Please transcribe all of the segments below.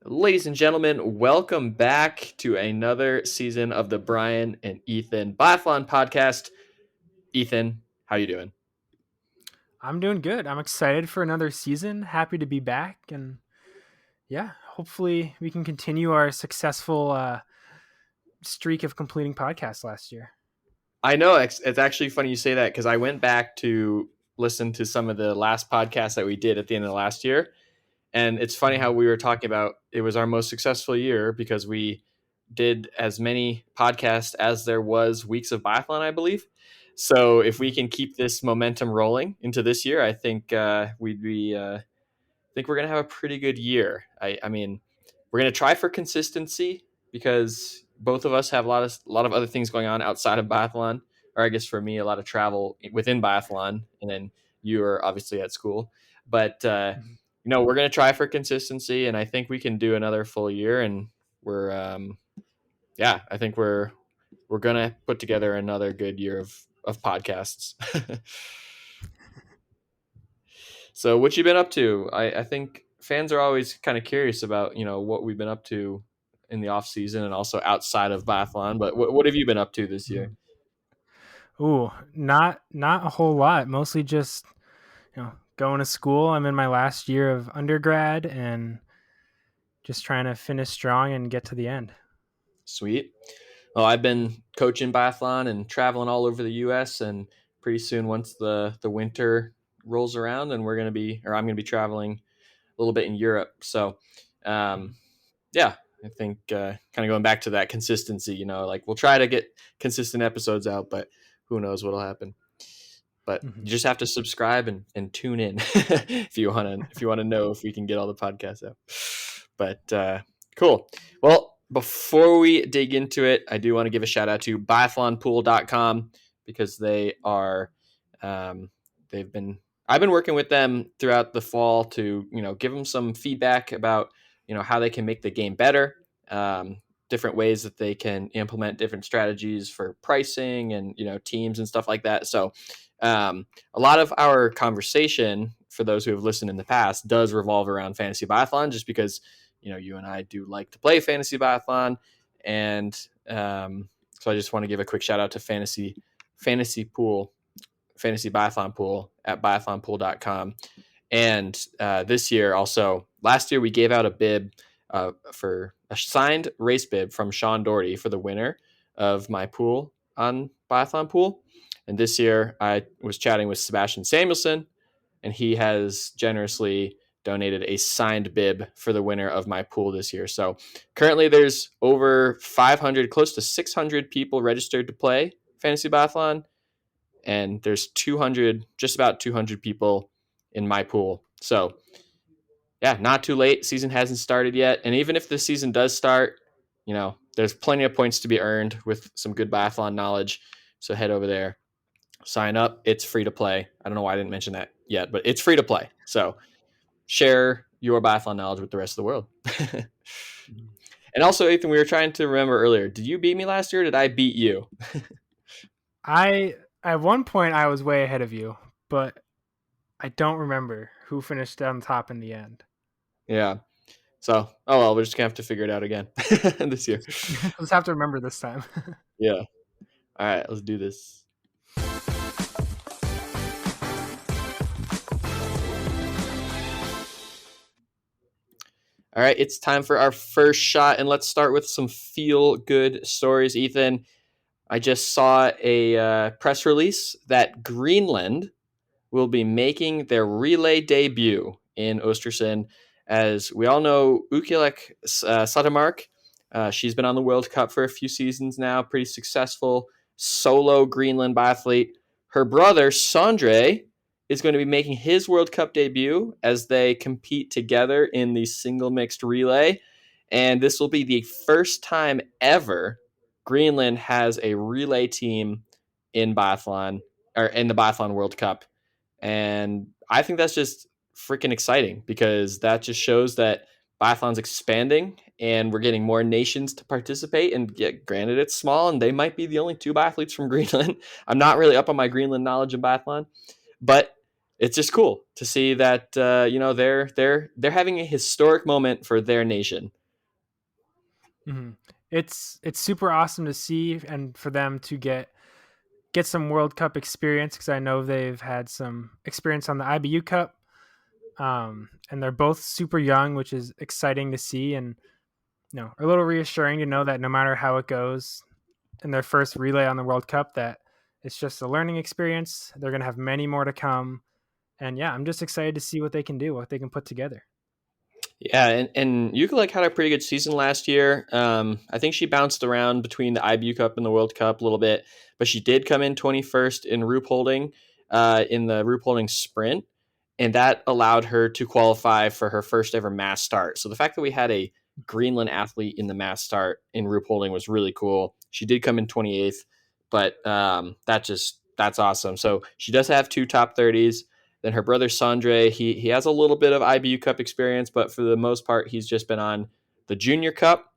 Ladies and gentlemen, welcome back to another season of the Brian and Ethan Biathlon podcast. Ethan, how you doing? I'm doing good. I'm excited for another season. Happy to be back, and yeah, hopefully we can continue our successful streak of completing podcasts last year. I know it's actually funny you say that because I went back to listen to some of the last podcasts that we did at the end of last year. And it's funny how we were talking about it was our most successful year because we did as many podcasts as there was weeks of biathlon, I believe. So if we can keep this momentum rolling into this year, I think we'd be. I think we're gonna have a pretty good year. I mean, we're gonna try for consistency because both of us have a lot of other things going on outside of biathlon, or I guess for me, a lot of travel within biathlon, and then you are obviously at school. But we're gonna try for consistency, and I think we can do another full year. And I think we're gonna put together another good year of podcasts. So what you been up to? I think fans are always kind of curious about, what we've been up to in the off season and also outside of biathlon. But what have you been up to this year? Ooh, not a whole lot. Mostly just going to school. I'm in my last year of undergrad and just trying to finish strong and get to the end. Sweet. Well, I've been coaching biathlon and traveling all over the U.S. and pretty soon, once the winter rolls around, then I'm gonna be traveling a little bit in Europe. So, yeah, I think kind of going back to that consistency, like we'll try to get consistent episodes out, but who knows what'll happen. But you just have to subscribe and tune in if you want to know if we can get all the podcasts out. But cool. Well, before we dig into it, I do want to give a shout out to biathlonpool.com because they are I've been working with them throughout the fall to give them some feedback about how they can make the game better, different ways that they can implement different strategies for pricing and teams and stuff like that. So a lot of our conversation, for those who have listened in the past, does revolve around fantasy biathlon, just because you and I do like to play fantasy biathlon, and so I just want to give a quick shout out to fantasy biathlon pool at biathlonpool.com. And this year, also last year, we gave out a bib for a signed race bib from Sean Doherty for the winner of my pool on Biathlon Pool. And this year, I was chatting with Sebastian Samuelson, and he has generously donated a signed bib for the winner of my pool this year. So currently, there's over 500, close to 600 people registered to play Fantasy Biathlon, and there's just about 200 people in my pool. So yeah, not too late. Season hasn't started yet. And even if the season does start, there's plenty of points to be earned with some good biathlon knowledge. So head over there, sign up. It's free to play. I don't know why I didn't mention that yet, but it's free to play. So share your biathlon knowledge with the rest of the world. And also, Ethan, we were trying to remember earlier, did you beat me last year or did I beat you? At one point I was way ahead of you, but I don't remember who finished on top in the end. Yeah. So, oh well, we're just gonna have to figure it out again this year. Let's have to remember this time. Yeah. All right, let's do this. All right, it's time for our first shot, and let's start with some feel-good stories. Ethan, I just saw a press release that Greenland will be making their relay debut in Östersund. As we all know, Ukilek Satamark, she's been on the World Cup for a few seasons now, pretty successful solo Greenland biathlete. Her brother, Sondre, is going to be making his World Cup debut as they compete together in the single mixed relay. And this will be the first time ever Greenland has a relay team in biathlon, or in the Biathlon World Cup. And I think that's just freaking exciting because that just shows that biathlon's expanding and we're getting more nations to participate. And granted, it's small and they might be the only two biathletes from Greenland. I'm not really up on my Greenland knowledge of biathlon, but it's just cool to see that they're having a historic moment for their nation. Mm-hmm. It's super awesome to see, and for them to get some World Cup experience, because I know they've had some experience on the IBU Cup, and they're both super young, which is exciting to see, and a little reassuring to know that no matter how it goes in their first relay on the World Cup, that it's just a learning experience. They're going to have many more to come, and yeah, I'm just excited to see what they can do, what they can put together. Yeah, and Yuka had a pretty good season last year. I think she bounced around between the IBU Cup and the World Cup a little bit, but she did come in 21st in Ruhpolding, in the Ruhpolding sprint, and that allowed her to qualify for her first ever mass start. So the fact that we had a Greenland athlete in the mass start in Ruhpolding was really cool. She did come in 28th, but that's awesome. So she does have two top 30s. Then her brother Sandre, he has a little bit of IBU Cup experience, but for the most part, he's just been on the Junior Cup.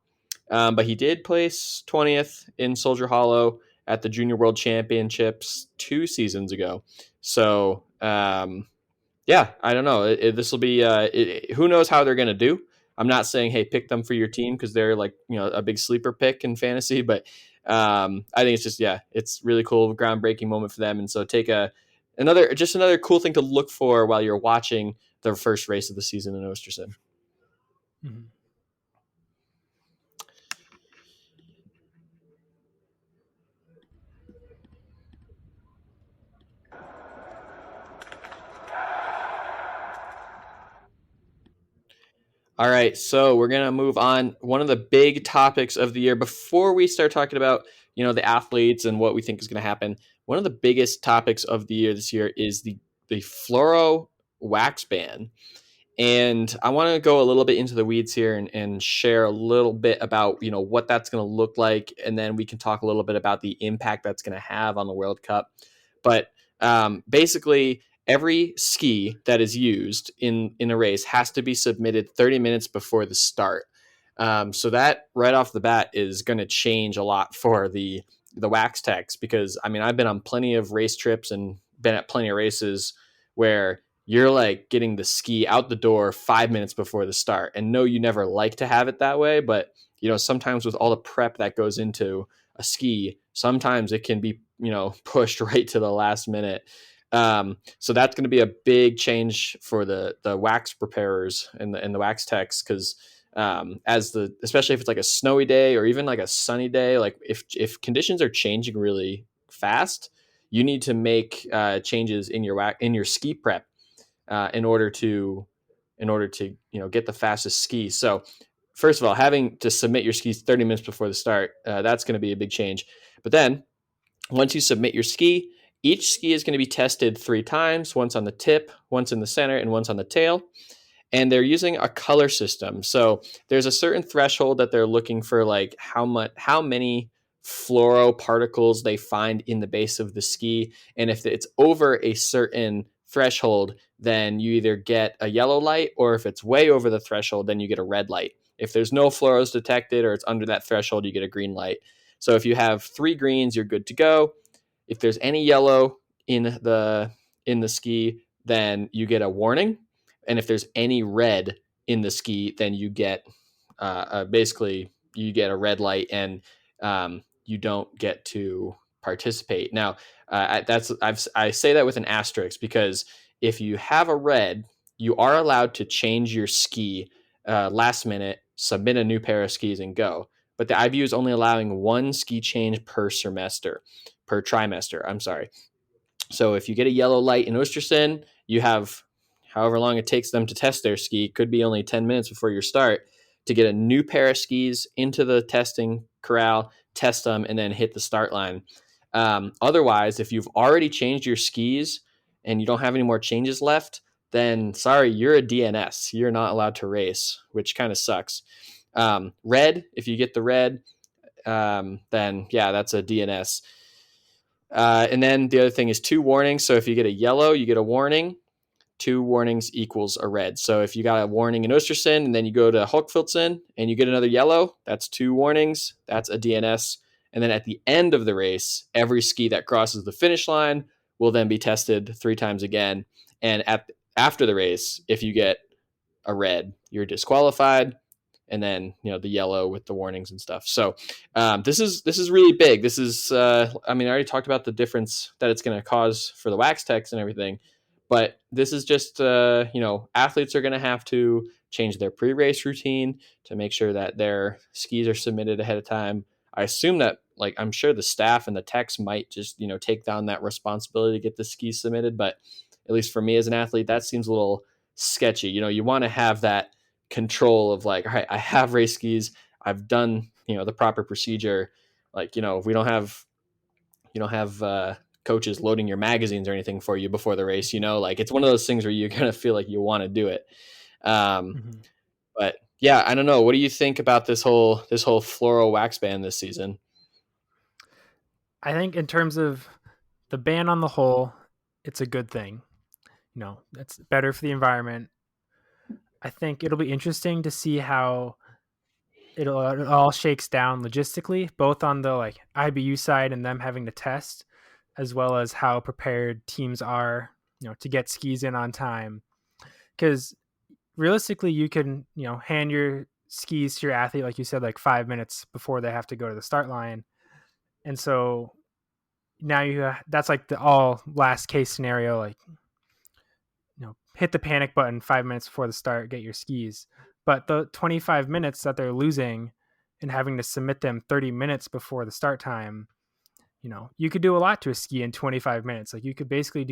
But he did place 20th in Soldier Hollow at the Junior World Championships 2 seasons ago. So yeah, I don't know. This will be who knows how they're going to do. I'm not saying, hey, pick them for your team because they're a big sleeper pick in fantasy, but I think it's just, it's really cool, groundbreaking moment for them. And so take another cool thing to look for while you're watching the first race of the season in Ostersund. Mm-hmm. All right, so we're going to move on. One of the big topics of the year before we start talking about, the athletes and what we think is going to happen. One of the biggest topics of the year this year is the fluoro wax ban. And I want to go a little bit into the weeds here and share a little bit about, what that's going to look like. And then we can talk a little bit about the impact that's going to have on the World Cup. But basically, every ski that is used in a race has to be submitted 30 minutes before the start. So that right off the bat is going to change a lot for the wax techs, because I've been on plenty of race trips and been at plenty of races where you're getting the ski out the door 5 minutes before the start. And no, you never like to have it that way, but sometimes with all the prep that goes into a ski, sometimes it can be pushed right to the last minute. So that's going to be a big change for the wax preparers and the wax techs, because especially if it's a snowy day or even a sunny day, if conditions are changing really fast, you need to make changes in your ski prep in order to get the fastest ski. So first of all, having to submit your skis 30 minutes before the start, that's going to be a big change. But then once you submit your ski, each ski is going to be tested 3 times, once on the tip, once in the center, and once on the tail. And they're using a color system. So there's a certain threshold that they're looking for, how many fluoro particles they find in the base of the ski. And if it's over a certain threshold, then you either get a yellow light, or if it's way over the threshold, then you get a red light. If there's no fluoros detected or it's under that threshold, you get a green light. So if you have 3 greens, you're good to go. If there's any yellow in the ski, then you get a warning. And if there's any red in the ski, then you get basically you get a red light, and you don't get to participate. Now, I say that with an asterisk, because if you have a red, you are allowed to change your ski last minute, submit a new pair of skis, and go. But the IBU is only allowing 1 ski change per trimester. I'm sorry. So if you get a yellow light in Ostersund, you have however long it takes them to test their ski, could be only 10 minutes before your start, to get a new pair of skis into the testing corral, test them, and then hit the start line. Otherwise, if you've already changed your skis and you don't have any more changes left, then sorry, you're a DNS. You're not allowed to race, which kind of sucks. Red, if you get the red, then yeah, that's a DNS. And then the other thing is 2 warnings. So if you get a yellow, you get a warning. 2 warnings equals a red. So if you got a warning in Ostersund and then you go to Hochfilzen and you get another yellow, that's 2 warnings. That's a DNS. And then at the end of the race, every ski that crosses the finish line will then be tested 3 times again. And after the race, if you get a red, you're disqualified, and then the yellow with the warnings and stuff. So this is really big. This is I mean, I already talked about the difference that it's going to cause for the wax techs and everything, but this is just athletes are going to have to change their pre-race routine to make sure that their skis are submitted ahead of time. I assume that, like, I'm sure the staff and the techs might just take down that responsibility to get the skis submitted, but at least for me as an athlete, that seems a little sketchy. You want to have that control of, like, all right, I have race skis, I've done the proper procedure. Like, we don't have coaches loading your magazines or anything for you before the race. Like, it's one of those things where you're gonna feel like you want to do it. Mm-hmm. But yeah, I don't know. What do you think about this whole Fluoro wax ban this season? I think in terms of the ban on the whole, it's a good thing. It's better for the environment. I think it'll be interesting to see how it all shakes down logistically, both on the like IBU side and them having to test, as well as how prepared teams are, to get skis in on time. Because realistically, you can, hand your skis to your athlete, like you said, like 5 minutes before they have to go to the start line. And so now that's like the all last case scenario, like, hit the panic button 5 minutes before the start, get your skis. But the 25 minutes that they're losing and having to submit them 30 minutes before the start time, you could do a lot to a ski in 25 minutes. Like, you could basically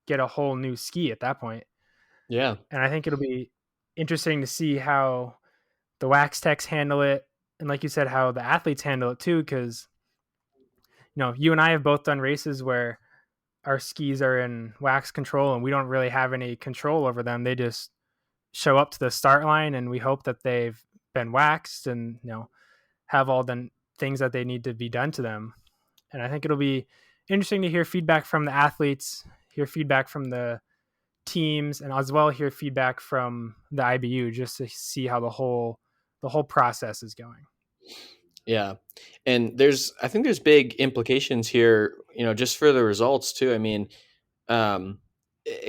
get a whole new ski at that point. Yeah. And I think it'll be interesting to see how the wax techs handle it. And like you said, how the athletes handle it too. Cause you and I have both done races where our skis are in wax control and we don't really have any control over them. They just show up to the start line and we hope that they've been waxed and have all the things that they need to be done to them. And I think it'll be interesting to hear feedback from the athletes, hear feedback from the teams, and as well hear feedback from the IBU, just to see how the whole process is going. Yeah. And I think there's big implications here, just for the results too. I mean, I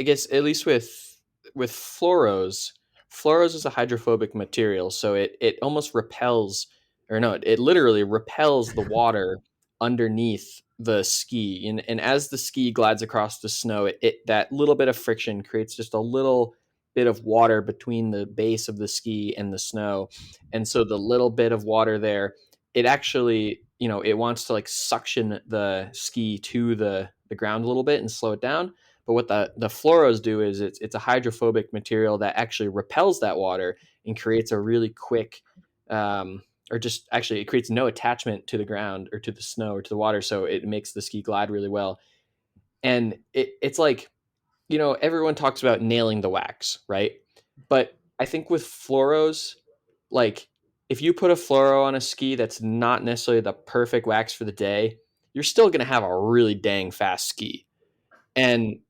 guess at least with fluoros is a hydrophobic material, so it almost repels, or no, it literally repels the water underneath the ski, and as the ski glides across the snow, it that little bit of friction creates just a little bit of water between the base of the ski and the snow, and so the little bit of water there, it actually, it wants to, like, suction the ski to the ground a little bit and slow it down. But what the fluoros do is it's a hydrophobic material that actually repels that water and creates a really quick, or just actually it creates no attachment to the ground or to the snow or to the water, so it makes the ski glide really well. And it's like, everyone talks about nailing the wax, right? But I think with fluoros, like, if you put a fluoro on a ski that's not necessarily the perfect wax for the day, you're still going to have a really dang fast ski. And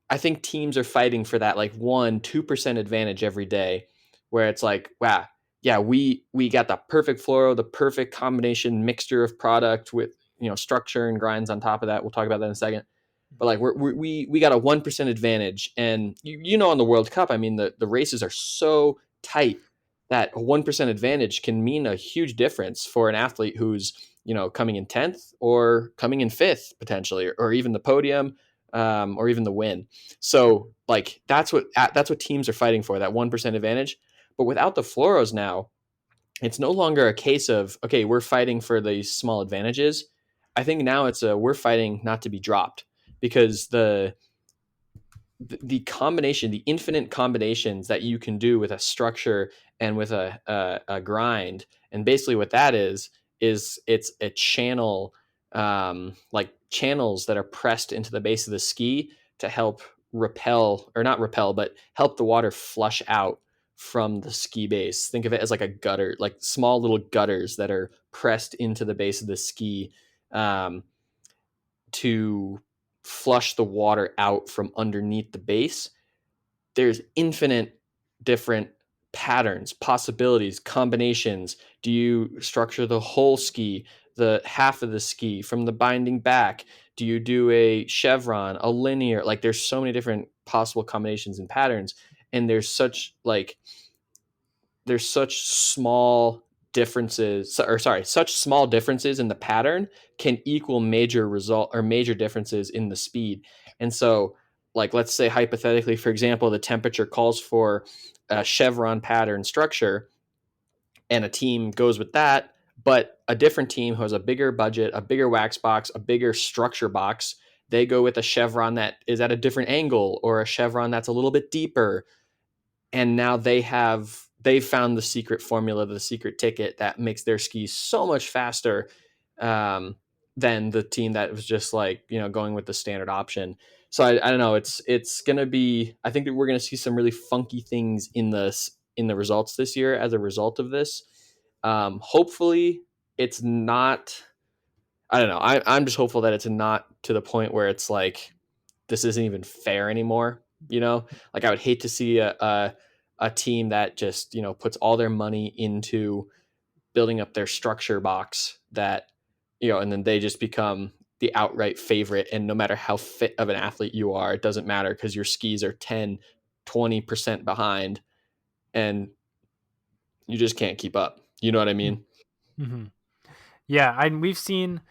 I think teams are fighting for that, like, 1-2% advantage every day, where it's like, wow, yeah, we got the perfect fluoro, the perfect combination mixture of product with structure and grinds on top of that. We'll talk about that in a second. But, like, we got a 1% advantage, and on the World Cup, I mean, the races are so tight that a 1% advantage can mean a huge difference for an athlete who's coming in 10th or coming in 5th potentially, or even the podium, or even the win. So, like, that's what teams are fighting for, that 1% advantage. But without the fluoros now, it's no longer a case of, okay, we're fighting for these small advantages. I think now we're fighting not to be dropped, because the combination, the infinite combinations that you can do with a structure and with a grind, and basically what that is it's a channel, like channels that are pressed into the base of the ski to help repel, or not repel, but help the water flush out from the ski base. Think of it as like a gutter, like small little gutters that are pressed into the base of the ski, to flush the water out from underneath the base. There's infinite different patterns, possibilities, combinations. Do you structure the whole ski, the half of the ski, from the binding back? Do you do a chevron, a linear? Like there's so many different possible combinations and patterns, and there's such small differences, or sorry, such small differences in the pattern can equal major result or major differences in the speed. And so, like, let's say hypothetically, for example, the temperature calls for a chevron pattern structure, and a team goes with that, but a different team who has a bigger budget, a bigger wax box, a bigger structure box, they go with a chevron that is at a different angle or a chevron that's a little bit deeper, and now they've found the secret formula, the secret ticket that makes their skis so much faster, um, than the team that was just like, going with the standard option. So I don't know. It's gonna be. I think that we're gonna see some really funky things in the results this year as a result of this. Hopefully, it's not. I don't know. I'm just hopeful that it's not to the point where it's like this isn't even fair anymore. Like I would hate to see a team that just puts all their money into building up their structure box that and then they just become the outright favorite, and no matter how fit of an athlete you are, it doesn't matter because your skis are 10-20% behind and you just can't keep up. You know what I mean? Mm-hmm. Yeah, we've seen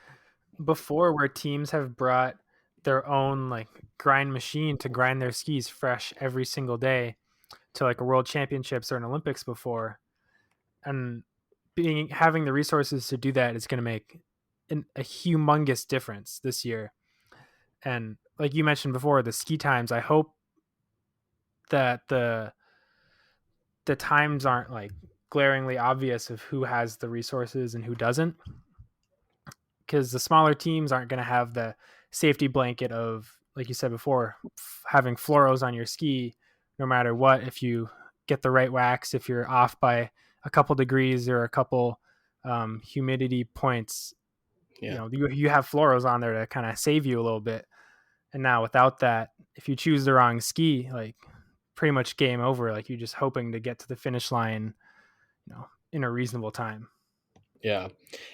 before where teams have brought their own like grind machine to grind their skis fresh every single day to like a world championships or an Olympics before, and having the resources to do that is going to make a humongous difference this year. And like you mentioned before, the ski times, I hope that the times aren't like glaringly obvious of who has the resources and who doesn't, because the smaller teams aren't going to have the safety blanket of, like you said before, having fluoros on your ski no matter what. If you get the right wax, if you're off by a couple degrees or a couple humidity points, Yeah. you have fluoros on there to kind of save you a little bit. And now without that, if you choose the wrong ski, like pretty much game over. Like you're just hoping to get to the finish line, in a reasonable time. Yeah.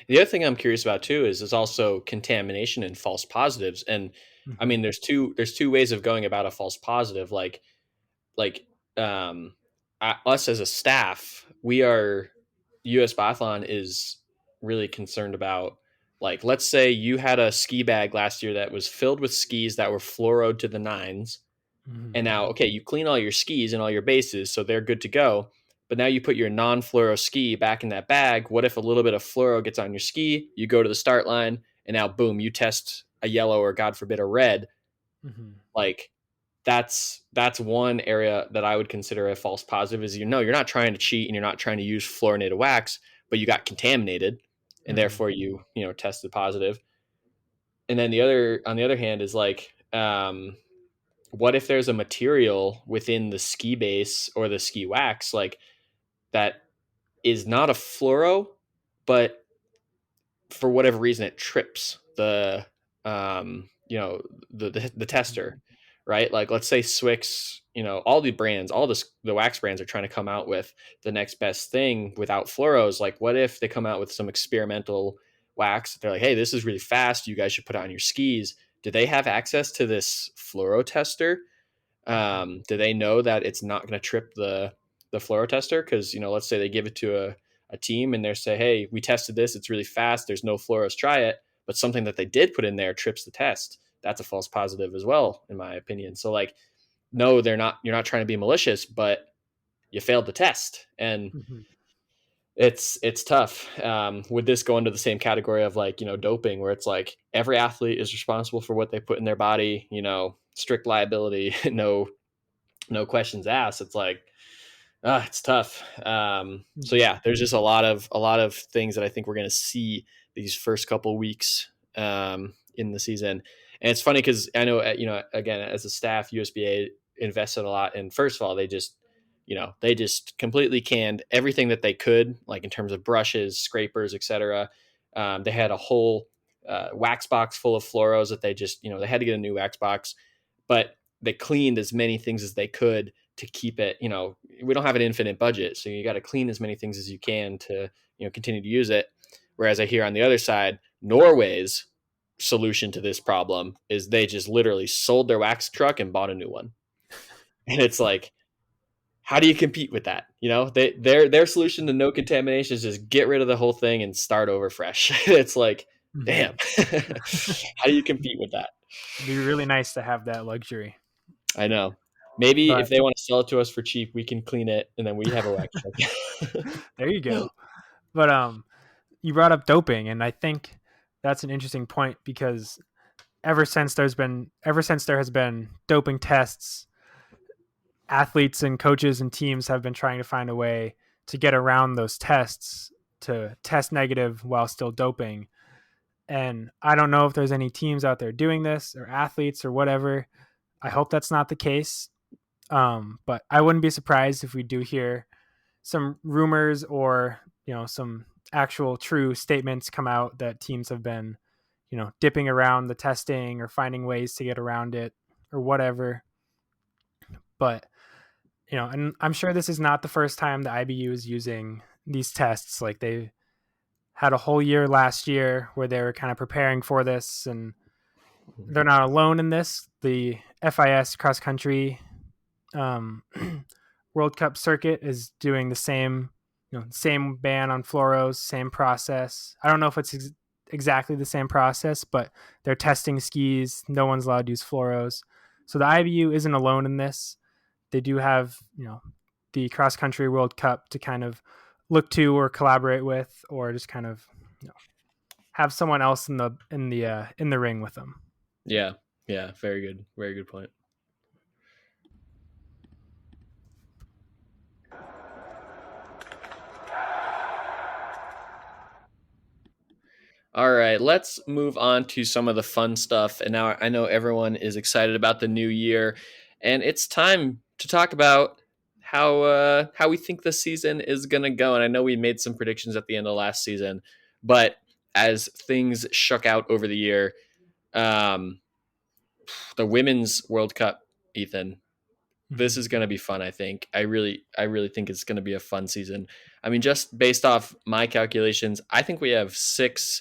The other thing I'm curious about too is also contamination and false positives. And I Mm-hmm. mean, there's two ways of going about a false positive. Like um, us as a staff, we are U.S. Biathlon is really concerned about. Like, let's say you had a ski bag last year that was filled with skis that were fluoroed to the nines, Mm-hmm. and now, okay, you clean all your skis and all your bases, so they're good to go. But now you put your non-fluoro ski back in that bag. What if a little bit of fluoro gets on your ski? You go to the start line, and now, boom, you test a yellow or, God forbid, a red. Mm-hmm. Like, that's one area that I would consider a false positive. Is you're not trying to cheat and you're not trying to use fluorinated wax, but you got contaminated, and Mm-hmm. therefore you tested positive. And then on the other hand is like, what if there's a material within the ski base or the ski wax like that is not a fluoro, but for whatever reason it trips the tester, right? Like let's say Swix, all the brands, the wax brands are trying to come out with the next best thing without fluoros. Like what if they come out with some experimental wax? They're like, hey, this is really fast, you guys should put it on your skis. Do they have access to this fluoro tester? Do they know that it's not going to trip the fluoro tester? Because let's say they give it to a team and they say, "Hey, we tested this; it's really fast. There's no fluoros. Try it." But something that they did put in there trips the test. That's a false positive as well, in my opinion. So, like, no, they're not. You're not trying to be malicious, but you failed the test, and Mm-hmm. it's tough. Would this go into the same category of like doping, where it's like every athlete is responsible for what they put in their body? Strict liability, no questions asked. It's like it's tough. So Mm-hmm. yeah, there's just a lot of things that I think we're going to see these first couple weeks in the season. And it's funny because I know again, as a staff, USBA invested a lot. And first of all, they just completely canned everything that they could, like in terms of brushes, scrapers, etc. They had a whole wax box full of fluoros that they had to get a new wax box, but they cleaned as many things as they could to keep it. We don't have an infinite budget, so you got to clean as many things as you can to continue to use it. Whereas I hear on the other side, Norway's solution to this problem is they just literally sold their wax truck and bought a new one. And it's like, how do you compete with that? Their solution to no contamination is just get rid of the whole thing and start over fresh. It's like, damn, how do you compete with that? It'd be really nice to have that luxury. I know. Maybe But if they want to sell it to us for cheap, we can clean it and then we have a wax truck. there you go. But you brought up doping, and I think that's an interesting point because ever since there has been doping tests, athletes and coaches and teams have been trying to find a way to get around those tests, to test negative while still doping. And I don't know if there's any teams out there doing this or athletes or whatever. I hope that's not the case. But I wouldn't be surprised if we do hear some rumors or, some actual true statements come out that teams have been, dipping around the testing or finding ways to get around it or whatever. But, and I'm sure this is not the first time the IBU is using these tests. Like they had a whole year last year where they were kind of preparing for this, and they're not alone in this. The FIS cross country World Cup circuit is doing the same, same ban on fluoros, same process. I don't know if it's exactly the same process, but they're testing skis. No one's allowed to use fluoros. So the IBU isn't alone in this. They do have, the cross country World Cup to kind of look to or collaborate with, or just kind of, have someone else in the ring with them. Yeah. Very good point. All right, let's move on to some of the fun stuff. And now I know everyone is excited about the new year, and it's time to talk about how we think the season is going to go. And I know we made some predictions at the end of last season, but as things shook out over the year, the Women's World Cup, Ethan, this is going to be fun. I think I really think it's going to be a fun season. I mean, just based off my calculations, I think we have six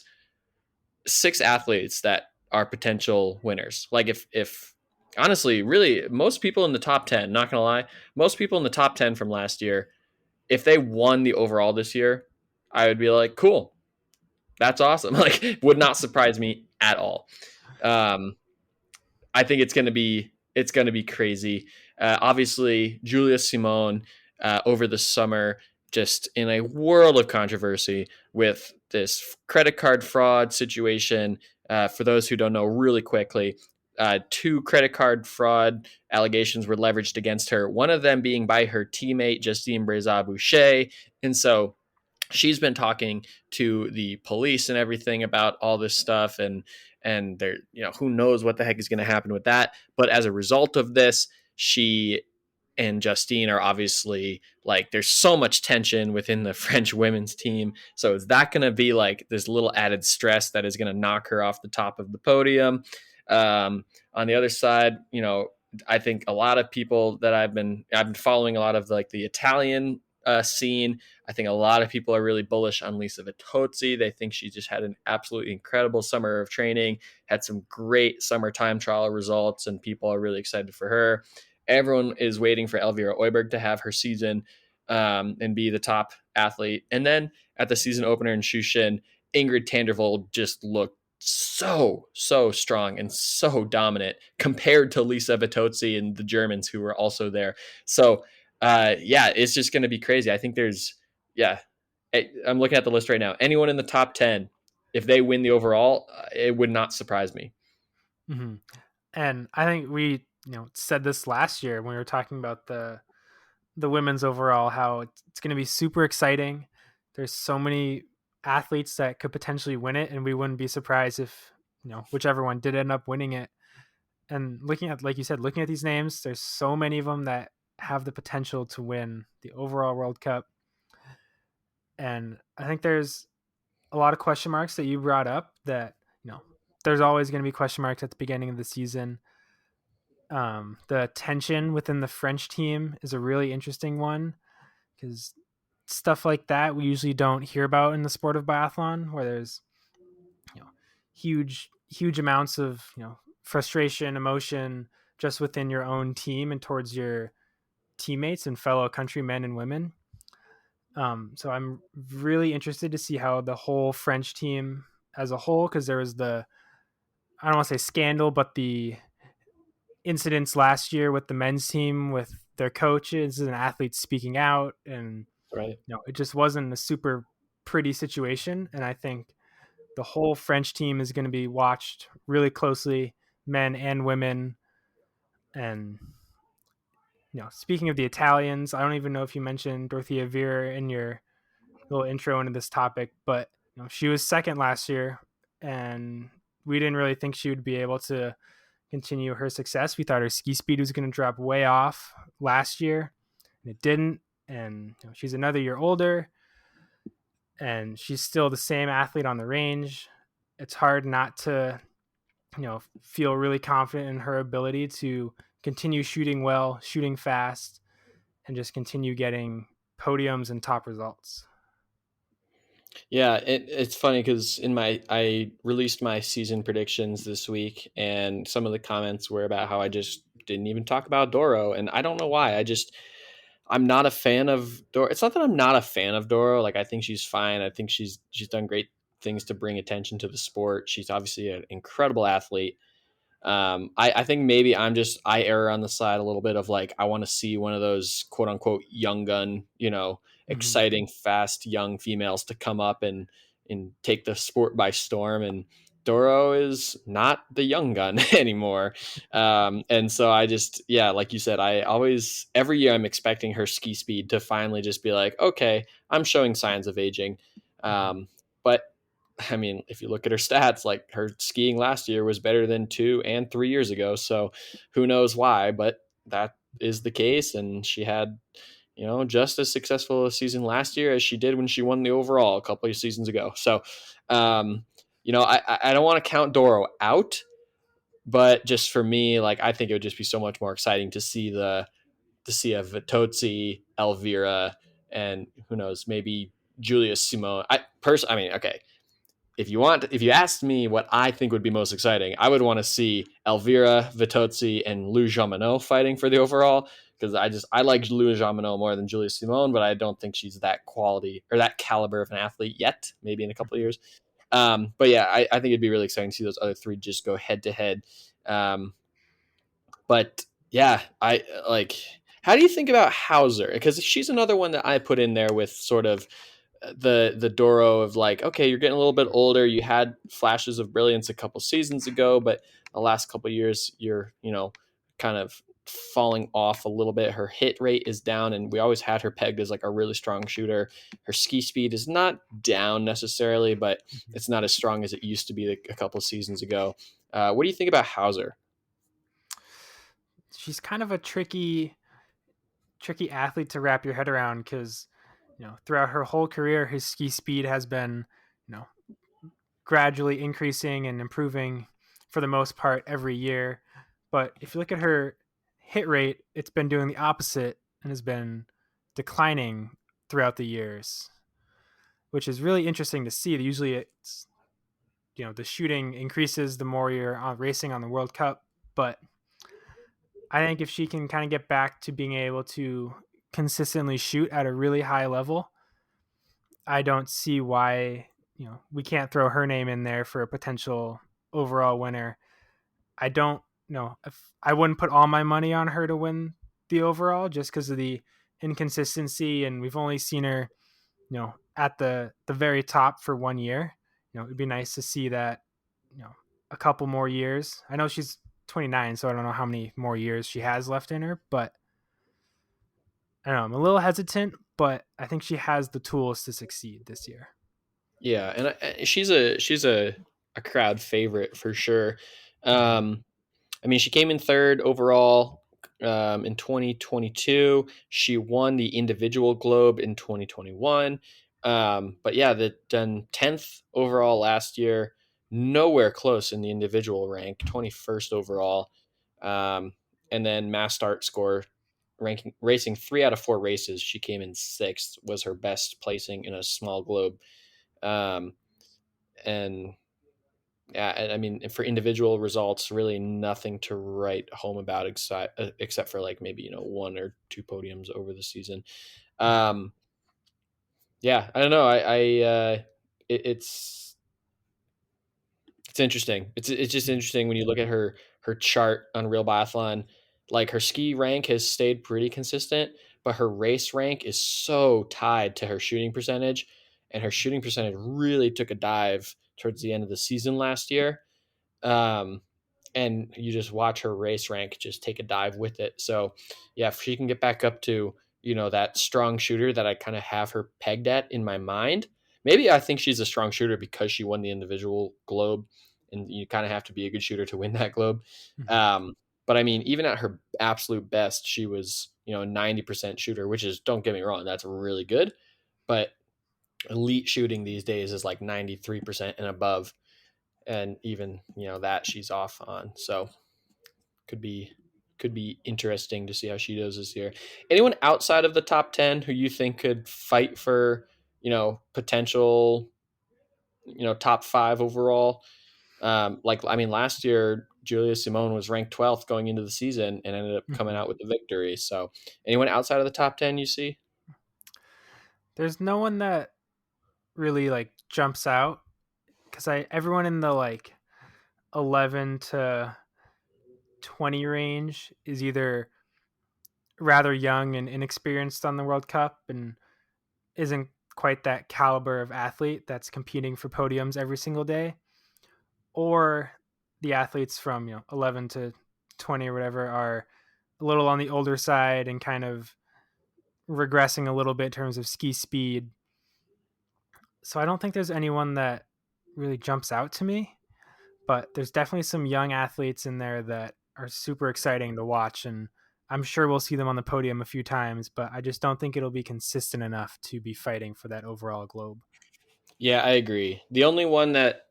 athletes that are potential winners. Like if honestly, really, most people in the top 10, not gonna lie, most people in the top 10 from last year, if they won the overall this year, I would be like, cool, that's awesome. Like, would not surprise me at all. I think it's gonna be crazy. Obviously, Julia Simone over the summer, just in a world of controversy with this credit card fraud situation. For those who don't know, really quickly, 2 credit card fraud allegations were leveraged against her. One of them being by her teammate Justine Breza-Boucher, and so she's been talking to the police and everything about all this stuff, and there, who knows what the heck is going to happen with that. But as a result of this, she and Justine are obviously, like, there's so much tension within the French women's team. So is that going to be like this little added stress that is going to knock her off the top of the podium? On the other side, I think a lot of people that I've been following a lot of, like, the Italian scene. I think a lot of people are really bullish on Lisa Vitozzi. They think she just had an absolutely incredible summer of training, had some great summer time trial results, and people are really excited for her. Everyone is waiting for Elvira Oiberg to have her season and be the top athlete. And then at the season opener in Shushin, Ingrid Tandervold just looked so strong and so dominant compared to Lisa Vitozzi and the Germans who were also there. So it's just going to be crazy. I think I'm looking at the list right now. Anyone in the top 10, if they win the overall, it would not surprise me. Mm-hmm. And I think we, said this last year when we were talking about the women's overall, how it's going to be super exciting. There's so many athletes that could potentially win it, and we wouldn't be surprised if, whichever one did end up winning it. And looking at, like you said, looking at these names, there's so many of them that have the potential to win the overall World Cup. And I think there's a lot of question marks that you brought up that, there's always going to be question marks at the beginning of the season. The tension within the French team is a really interesting one because stuff like that we usually don't hear about in the sport of biathlon, where there's, huge huge amounts of frustration, emotion just within your own team and towards your teammates and fellow countrymen and women. So I'm really interested to see how the whole French team as a whole, because there was I don't want to say scandal, but the incidents last year with the men's team with their coaches and athletes speaking out, and Right. it just wasn't a super pretty situation. And I think the whole French team is going to be watched really closely, men and women. And speaking of the Italians, I don't even know if you mentioned Dorothea Viera in your little intro into this topic, but she was second last year, and we didn't really think she would be able to continue her success. We thought her ski speed was going to drop way off last year, and it didn't. And she's another year older, and she's still the same athlete on the range. It's hard not to feel really confident in her ability to continue shooting well, shooting fast, and just continue getting podiums and top results. Yeah, it's funny because I released my season predictions this week, and some of the comments were about how I just didn't even talk about Doro, and I don't know why. I'm not a fan of Doro. It's not that I'm not a fan of Doro. Like, I think she's fine. I think she's done great things to bring attention to the sport. She's obviously an incredible athlete. I think maybe I err on the side a little bit of like, I want to see one of those quote unquote young gun, Mm-hmm. exciting, fast, young females to come up and take the sport by storm. And Doro is not the young gun anymore. And so yeah, like you said, every year I'm expecting her ski speed to finally just be like, okay, I'm showing signs of aging. Mm-hmm. But I mean, if you look at her stats, like her skiing last year was better than 2 and 3 years ago. So who knows why, but that is the case. And she had, just as successful a season last year as she did when she won the overall a couple of seasons ago. So, I don't want to count Doro out, but just for me, like, I think it would just be so much more exciting to see a Vitozzi, Elvira, and who knows, maybe Julia Simone. I mean, okay, if you asked me what I think would be most exciting, I would want to see Elvira, Vitozzi, and Lou Jean fighting for the overall, because I like Lou Jean more than Julia Simone, but I don't think she's that quality or that caliber of an athlete yet. Maybe in a couple of years. But yeah, I think it'd be really exciting to see those other three just go head to head. But yeah, I like. How do you think about Hauser? Because she's another one that I put in there with sort of the Doro of like, okay, you're getting a little bit older. You had flashes of brilliance a couple seasons ago, but the last couple years, you're kind of falling off a little bit. Her hit rate is down, and we always had her pegged as like a really strong shooter. Her ski speed is not down necessarily, but Mm-hmm. it's not as strong as it used to be a couple seasons ago. What do you think about Hauser? She's kind of a tricky athlete to wrap your head around, because throughout her whole career his ski speed has been you know gradually increasing and improving for the most part every year. But if you look at her hit rate, it's been doing the opposite and has been declining throughout the years, which is really interesting to see. Usually it's the shooting increases the more you're racing on the World Cup, but I think if she can kind of get back to being able to consistently shoot at a really high level, I don't see why we can't throw her name in there for a potential overall winner. I don't know if I wouldn't put all my money on her to win the overall just because of the inconsistency, and we've only seen her at the very top for 1 year. It'd be nice to see that a couple more years. I know she's 29, so I don't know how many more years she has left in her, but I don't know, I'm a little hesitant, but I think she has the tools to succeed this year. Yeah, and she's a crowd favorite for sure. Mm-hmm. I mean, she came in third overall in 2022. She won the individual globe in 2021. But yeah, done 10th overall last year, nowhere close in the individual rank, 21st overall. Um, and then mass start score ranking racing 3 out of 4 races. She came in sixth, was her best placing in a small globe. Um, and Yeah, and I mean, for individual results, really nothing to write home about except for like maybe one or two podiums over the season. Mhm. Um, yeah, I don't know. It's interesting. It's just Mhm. interesting when you look at her chart on Real Biathlon. Like her ski rank has stayed pretty consistent, but her race rank is so tied to her shooting percentage, and her shooting percentage really took a dive towards the end of the season last year. Um, and you just watch her race rank just take a dive with it. So, yeah, if she can get back up to that strong shooter that I kind of have her pegged at in my mind, maybe I think she's a strong shooter because she won the individual globe, and you kind of have to be a good shooter to win that globe. Mhm. Um, but I mean, even at her absolute best, she was 90% shooter, which is, don't get me wrong, that's really good, but elite shooting these days is like 93% and above, and even that she's off on. So could be interesting to see how she does this year. Anyone outside of the top 10 who you think could fight for potential top 5 overall? Like, I mean, last year Julia Simone was ranked 12th going into the season and ended up coming Mhm. out with the victory. So anyone outside of the top 10 you see? There's no one that really like jumps out because I everyone in the like 11 to 20 range is either rather young and inexperienced on the World Cup and isn't quite that caliber of athlete that's competing for podiums every single day, or the athletes from 11 to 20 or whatever are a little on the older side and kind of regressing a little bit in terms of ski speed. So I don't think there's anyone that really jumps out to me, but there's definitely some young athletes in there that are super exciting to watch, and I'm sure we'll see them on the podium a few times, but I just don't think it'll be consistent enough to be fighting for that overall globe. Yeah, I agree. The only one that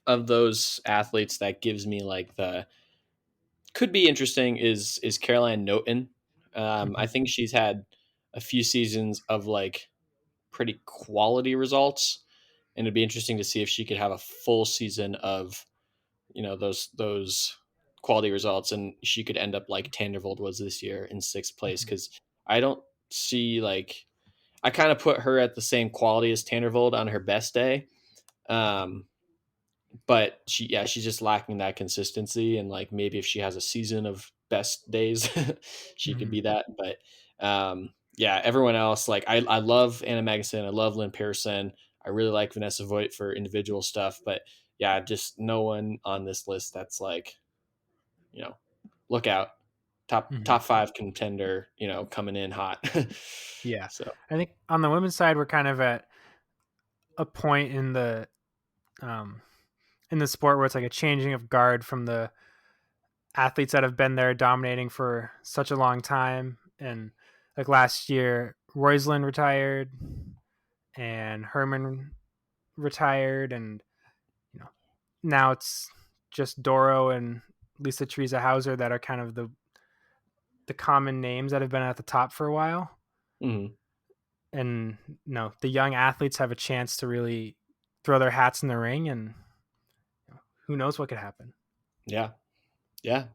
of those athletes that gives me like the could be interesting is Caroline Noten. I Mhm. think she's had a few seasons of like pretty quality results, and it'd be interesting to see if she could have a full season of those quality results, and she could end up like Tandervold was this year in 6th place, Mhm. because I don't see like I kind of put her at the same quality as Tandervold on her best day. Um, but she's just lacking that consistency, and like maybe if she has a season of best days she could be Mhm. that. But yeah, everyone else, like I love Anna Magnuson, I love Lynn Pearson, I really like Vanessa Voigt for individual stuff, but yeah, just no one on this list that's like you know look out, Mhm. top 5 contender, coming in hot. Yeah. So I think on the women's side we're kind of at a point um in the sport where it's like a changing of guard from the athletes that have been there dominating for such a long time. And like last year, Roysland retired and Herman retired, and you know now it's just Doro and Lisa Teresa Hauser that are kind of the common names that have been at the top for a while. mhm. And no, the young athletes have a chance to really throw their hats in the ring, and who knows what could happen. Yeah, yeah.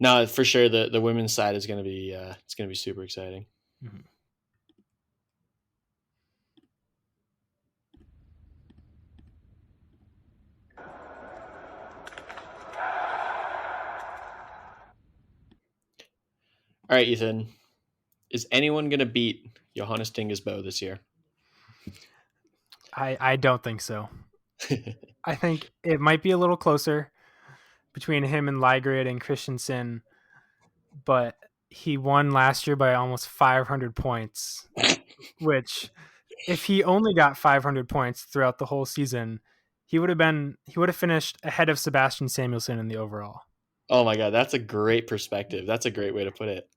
No, for sure the women's side is going to be it's going to be super exciting. Mhm. All right, Ethan. Is anyone going to beat Johannes Tingesbo this year? I don't think so. I think it might be a little closer between him and Ligrid and Christensen, but he won last year by almost 500 points, which if he only got 500 points throughout the whole season, he would have finished ahead of Sebastian Samuelson in the overall. Oh my god, that's a great perspective. That's a great way to put it.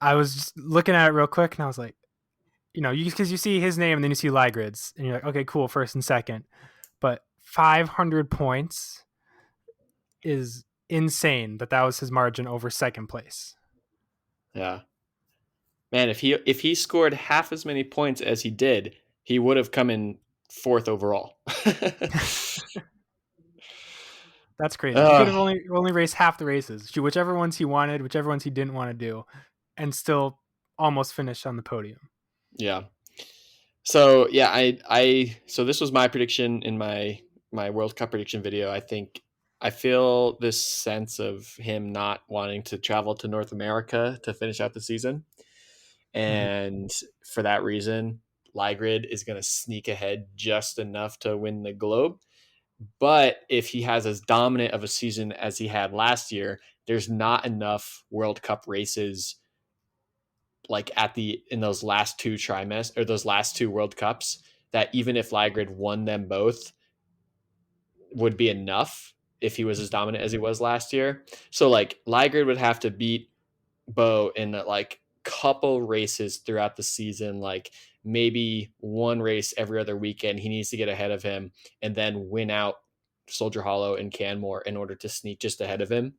I was just looking at it real quick and I was like, because you see his name and then you see Ligrid's and you're like, okay, cool, first and second. But 500 points is insane that was his margin over second place. Yeah. Man, if he scored half as many points as he did, he would have come in 4th overall. That's crazy. He could Uh, have only raced half the races, whichever ones he wanted, whichever ones he didn't want to do, and still almost finished on the podium. yeah. So yeah, so this was my prediction in my World Cup prediction video. I feel this sense of him not wanting to travel to North America to finish out the season, Mm-hmm. and for that reason, Ligrid is going to sneak ahead just enough to win the Globe. But if he has as dominant of a season as he had last year, there's not enough World Cup races like in those last two trimesters or those last two World Cups that even if Ligrid won them both would be enough if he was as dominant as he was last year. So like Ligrid would have to beat Bo in like couple races throughout the season, like maybe one race every other weekend. He needs to get ahead of him and then win out Soldier Hollow and Canmore in order to sneak just ahead of him,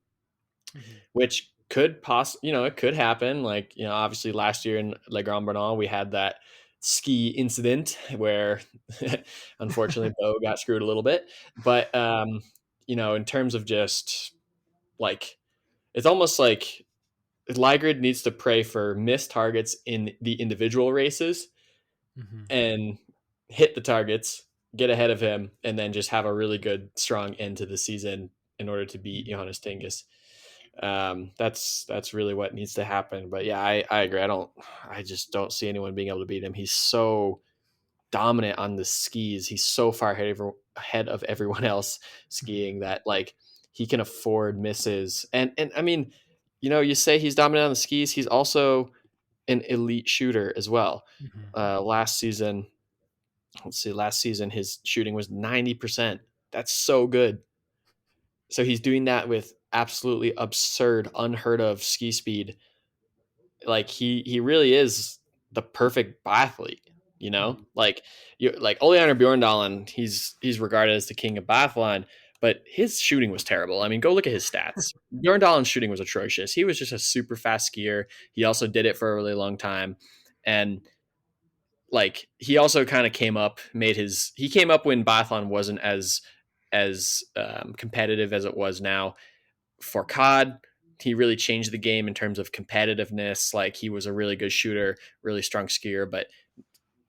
Mm-hmm. which could it could happen. Like, obviously last year in Le Grand Bernal, we had that ski incident where unfortunately Bo got screwed a little bit. But, in terms of just like, it's almost like Ligrid needs to pray for missed targets in the individual races Mm-hmm. and hit the targets, get ahead of him, and then just have a really good, strong end to the season in order to beat Johannes Tingus. That's really what needs to happen. But yeah, I agree. I just don't see anyone being able to beat him. He's so dominant on the skis. He's so far ahead of everyone else skiing that like he can afford misses. And I mean, you say he's dominant on the skis. He's also an elite shooter as well. Mm-hmm. Last season, last season his shooting was 90%. That's so good. So he's doing that with absolutely absurd, unheard of ski speed. Like he really is the perfect biathlete, Mm-hmm. like Oleander Bjorndalen, he's regarded as the king of biathlon, but his shooting was terrible. I mean, go look at his stats. Bjorndalen's shooting was atrocious. He was just a super fast skier. He also did it for a really long time, and like he also kind of he came up when biathlon wasn't as competitive as it was now. For COD, he really changed the game in terms of competitiveness. Like he was a really good shooter, really strong skier, but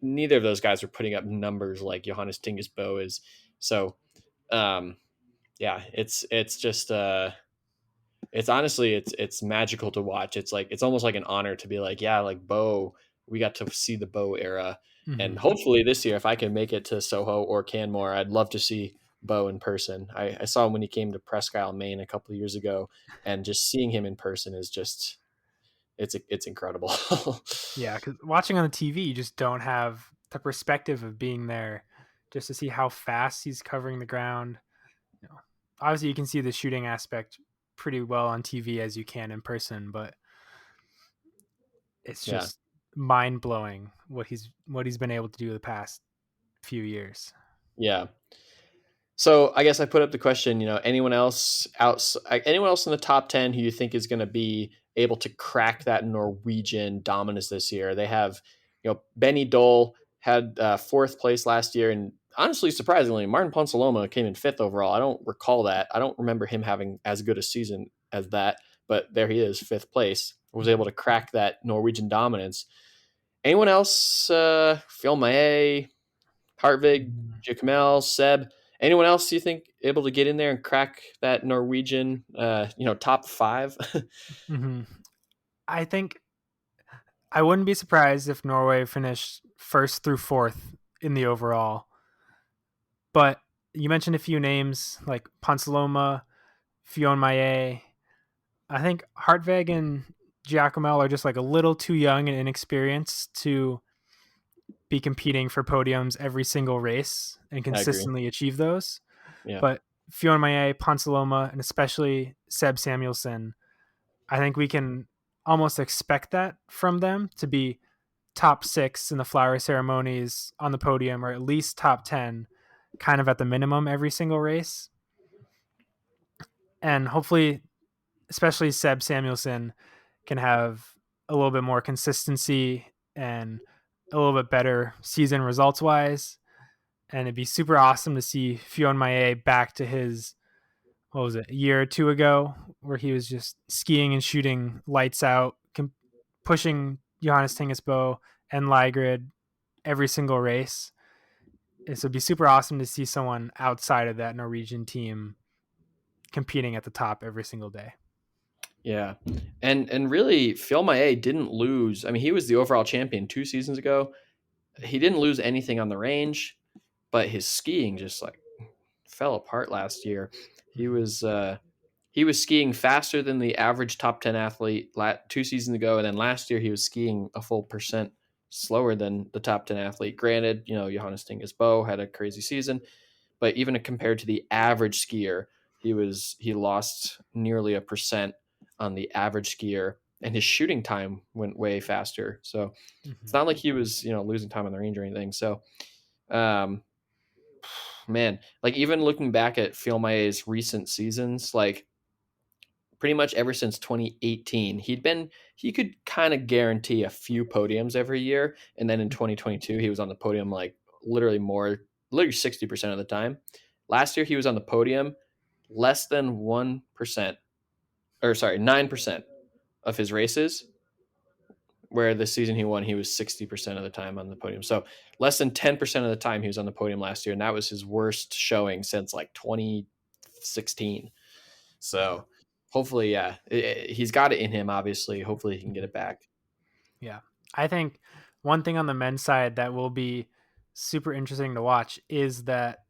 neither of those guys are putting up numbers like Johannes Tingus Bo is. So, um, yeah, it's just it's honestly it's magical to watch. It's like it's almost like an honor to be like, yeah, like Bo, we got to see the Bo era, and Mm-hmm. hopefully this year, if I can make it to Soho or Canmore, I'd love to see Bo in person. I saw him when he came to Presque Isle, Maine a couple of years ago, and just seeing him in person is just it's incredible. Yeah, because watching on the TV, you just don't have the perspective of being there, just to see how fast he's covering the ground. You know, obviously, you can see the shooting aspect pretty well on TV as you can in person, but it's Yeah, just mind blowing what he's been able to do the past few years. yeah. So I guess I put up the question, anyone else in the top 10 who you think is going to be able to crack that Norwegian dominance this year? They have, Benny Dole had fourth place last year. And honestly, surprisingly, Martin Ponsaloma came in fifth overall. I don't recall that. I don't remember him having as good a season as that, but there he is, fifth place, was able to crack that Norwegian dominance. Anyone else? Phil Maé, Hartvig, Mhm. Jacamel, Seb. Anyone else you think able to get in there and crack that Norwegian, top five? Mhm. I think I wouldn't be surprised if Norway finished first through fourth in the overall. But you mentioned a few names like Ponsaloma, Fionn Maillet. I think Hartweg and Giacomel are just like a little too young and inexperienced to be competing for podiums every single race and I agree. consistently achieve those. Yeah, But Fionn Maillet, Ponsaloma, and especially Seb Samuelson, I think we can almost expect that from them to be top six in the flower ceremonies on the podium, or at least top 10, kind of at the minimum every single race. And hopefully, especially Seb Samuelson, can have a little bit more consistency and a little bit better season results wise. And it'd be super awesome to see Fionn Maillet back to his what was it, a year or two ago, where he was just skiing and shooting lights out, pushing Johannes Tingesbo and Ligrid every single race. It would be super awesome to see someone outside of that Norwegian team competing at the top every single day. Yeah, and really, Phil Maillet didn't lose. I mean, he was the overall champion 2 seasons ago. He didn't lose anything on the range, but his skiing just like fell apart last year. He Mm-hmm. was uh, he was skiing faster than the average top 10 athlete 2 seasons ago, and then last year he was skiing a full percent slower than the top 10 athlete. Granted, Johannes Tingesbo had a crazy season, but even compared to the average skier, he lost nearly a percent on the average skier, and his shooting time went way faster. So it's Mm-hmm. not like he was losing time on the range or anything. So um, man, like even looking back at Phil Maillet's recent seasons, like pretty much ever since 2018, he could kind of guarantee a few podiums every year, and then in 2022 he was on the podium like literally 60% of the time. Last year he was on the podium less than 1%, or sorry, 9% of his races, where the season he won he was 60% of the time on the podium. So less than 10% of the time he was on the podium last year, and that was his worst showing since like 2016. Yeah. So hopefully, yeah, he's got it in him. Obviously, hopefully he can get it back. Yeah. I think one thing on the men's side that will be super interesting to watch is that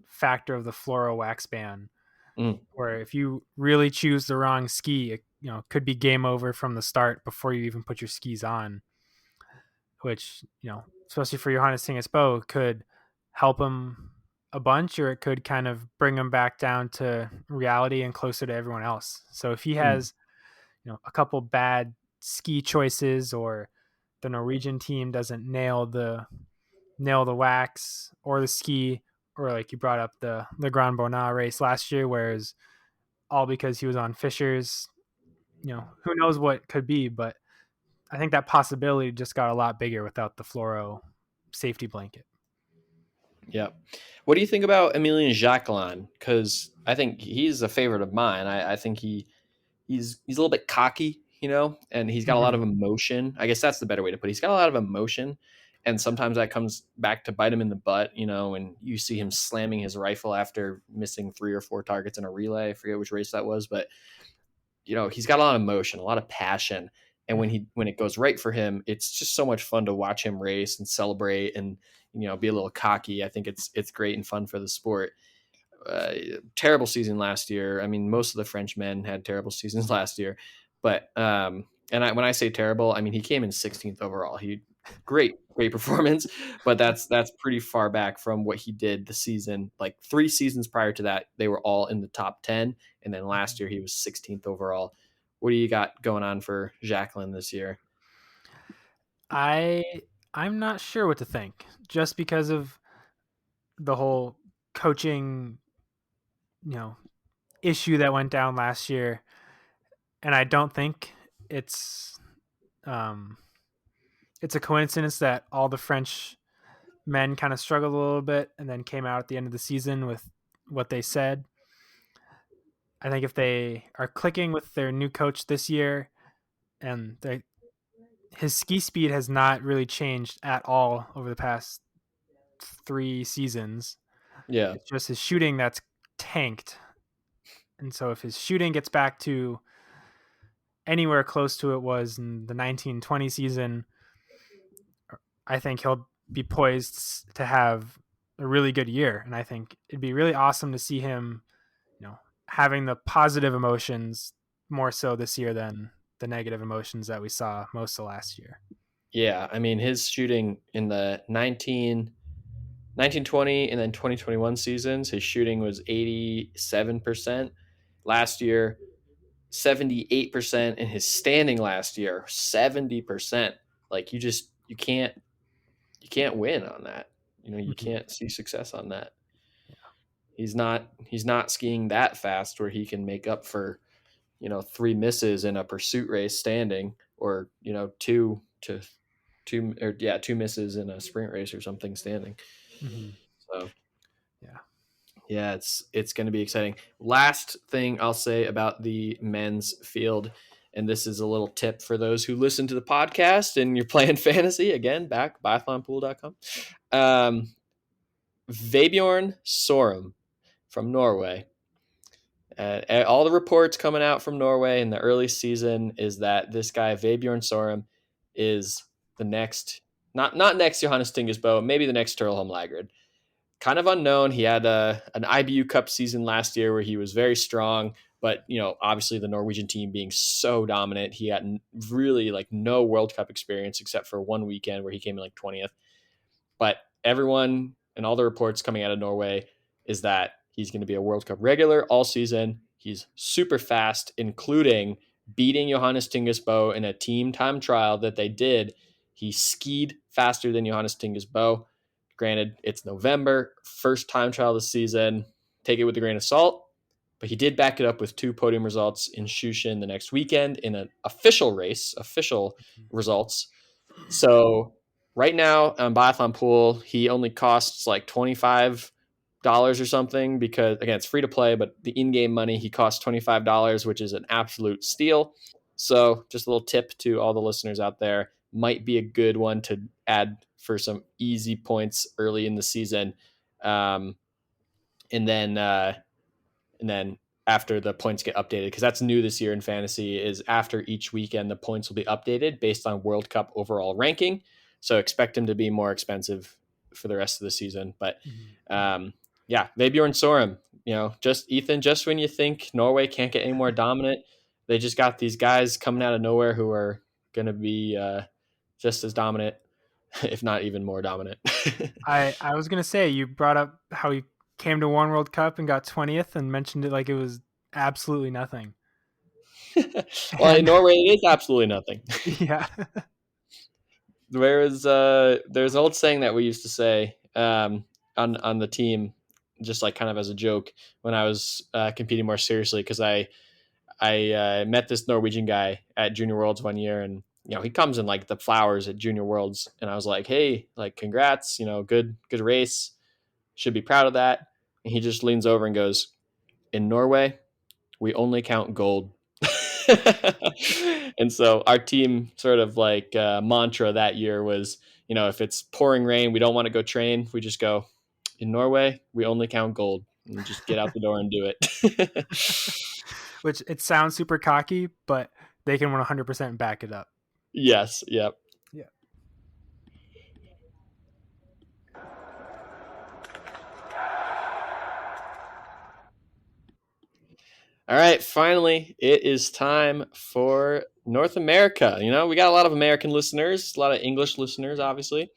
factor of the Fluoro wax ban, Mm, where if you really choose the wrong ski, it could be game over from the start before you even put your skis on, which, especially for Johannes Tingesbo, could help him a bunch, or it could kind of bring him back down to reality and closer to everyone else. So if he mm, has, a couple bad ski choices, or the Norwegian team doesn't nail the wax or the ski, or like you brought up the Grand Bonnat race last year, whereas all because he was on Fisher's, who knows what could be, but I think that possibility just got a lot bigger without the Fluoro safety blanket. yeah. What do you think about Emilien Jacquelin? Because I think he's a favorite of mine. I think he's a little bit cocky, and he's got a lot Mm-hmm. of emotion. I guess that's the better way to put it. He's got a lot of emotion, and sometimes that comes back to bite him in the butt, and you see him slamming his rifle after missing 3 or 4 targets in a relay. I forget which race that was, but he's got a lot of emotion, a lot of passion. And when it goes right for him, it's just so much fun to watch him race and celebrate and be a little cocky. I think it's great and fun for the sport. Terrible season last year. I mean, most of the French men had terrible seasons last year, but when I say terrible, I mean he came in 16th overall. He great performance, but that's pretty far back from what he did the season. Like 3 seasons prior to that, they were all in the top 10, and then last year he was 16th overall. What do you got going on for Jacqueline this year? I I'm not sure what to think, just because of the whole coaching, you know, issue that went down last year, and I don't think it's um it's a coincidence that all the French men kind of struggled a little bit and then came out at the end of the season with what they said. I think if they are clicking with their new coach this year, and his ski speed has not really changed at all over the past 3 seasons. Yeah, It's just his shooting that's tanked. And so if his shooting gets back to anywhere close to it was in the 1920 season, I think he'll be poised to have a really good year. And I think it'd be really awesome to see him, having the positive emotions more so this year than the negative emotions that we saw most of last year. yeah. I mean, his shooting in the 1920 and then 2021 seasons, his shooting was 87%. Last year, 78%, and his standing last year 70%. Like you can't win on that. You Mm-hmm. can't see success on that. He's not skiing that fast where he can make up for 3 misses in a pursuit race standing, or two misses in a sprint race or something standing. Mm-hmm. So Yeah. Yeah, it's going to be exciting. Last thing I'll say about the men's field, and this is a little tip for those who listen to the podcast and you're playing fantasy, again, back biathlonpool.com. Vebjorn Sorum from Norway. All the reports coming out from Norway in the early season is that this guy Vebjorn Sorum is the next, not next Johannes Tingesbo, maybe the next Turlholm Lagerud. Kind of unknown. He had an IBU Cup season last year where he was very strong, but obviously the Norwegian team being so dominant, he had really like no World Cup experience except for one weekend where he came in like 20th. But everyone and all the reports coming out of Norway is that he's going to be a World Cup regular all season. He's super fast, including beating Johannes Tingesbo in a team time trial that they did. He skied faster than Johannes Tingesbo. Granted, it's November, first time trial this season. Take it with a grain of salt. But he did back it up with 2 podium results in Shushin the next weekend in an official race, official results. So right now on Biathlon Pool, he only costs like $25 or something because, again, it's free to play, but the in-game money, he costs $25, which is an absolute steal. So just a little tip to all the listeners out there, might be a good one to add for some easy points early in the season. Um, and then after the points get updated, because that's new this year in fantasy, is after each weekend the points will be updated based on World Cup overall ranking. So expect him to be more expensive for the rest of the season. But yeah, Vebjorn Sorum, just when you think Norway can't get any more dominant, they just got these guys coming out of nowhere who are going to be just as dominant, if not even more dominant. I was gonna say, you brought up how he came to one World Cup and got 20th and mentioned it like it was absolutely nothing. Well, in And Norway, it is absolutely nothing. yeah. There's an old saying that we used to say on the team, just like kind of as a joke when I was competing more seriously, because I met this Norwegian guy at Junior Worlds one year, and he comes in like the flowers at Junior Worlds, and I was like, hey, like congrats, good race, should be proud of that. And he just leans over and goes, in Norway, we only count gold. And so our team sort of like mantra that year was, if it's pouring rain, we don't want to go train. We just go, in Norway, we only count gold, and just get out the door and do it. Which it sounds super cocky, but they can 100% back it up. Yes. Yep. Yeah. All right, finally, it is time for North America. We got a lot of American listeners, a lot of English listeners, obviously.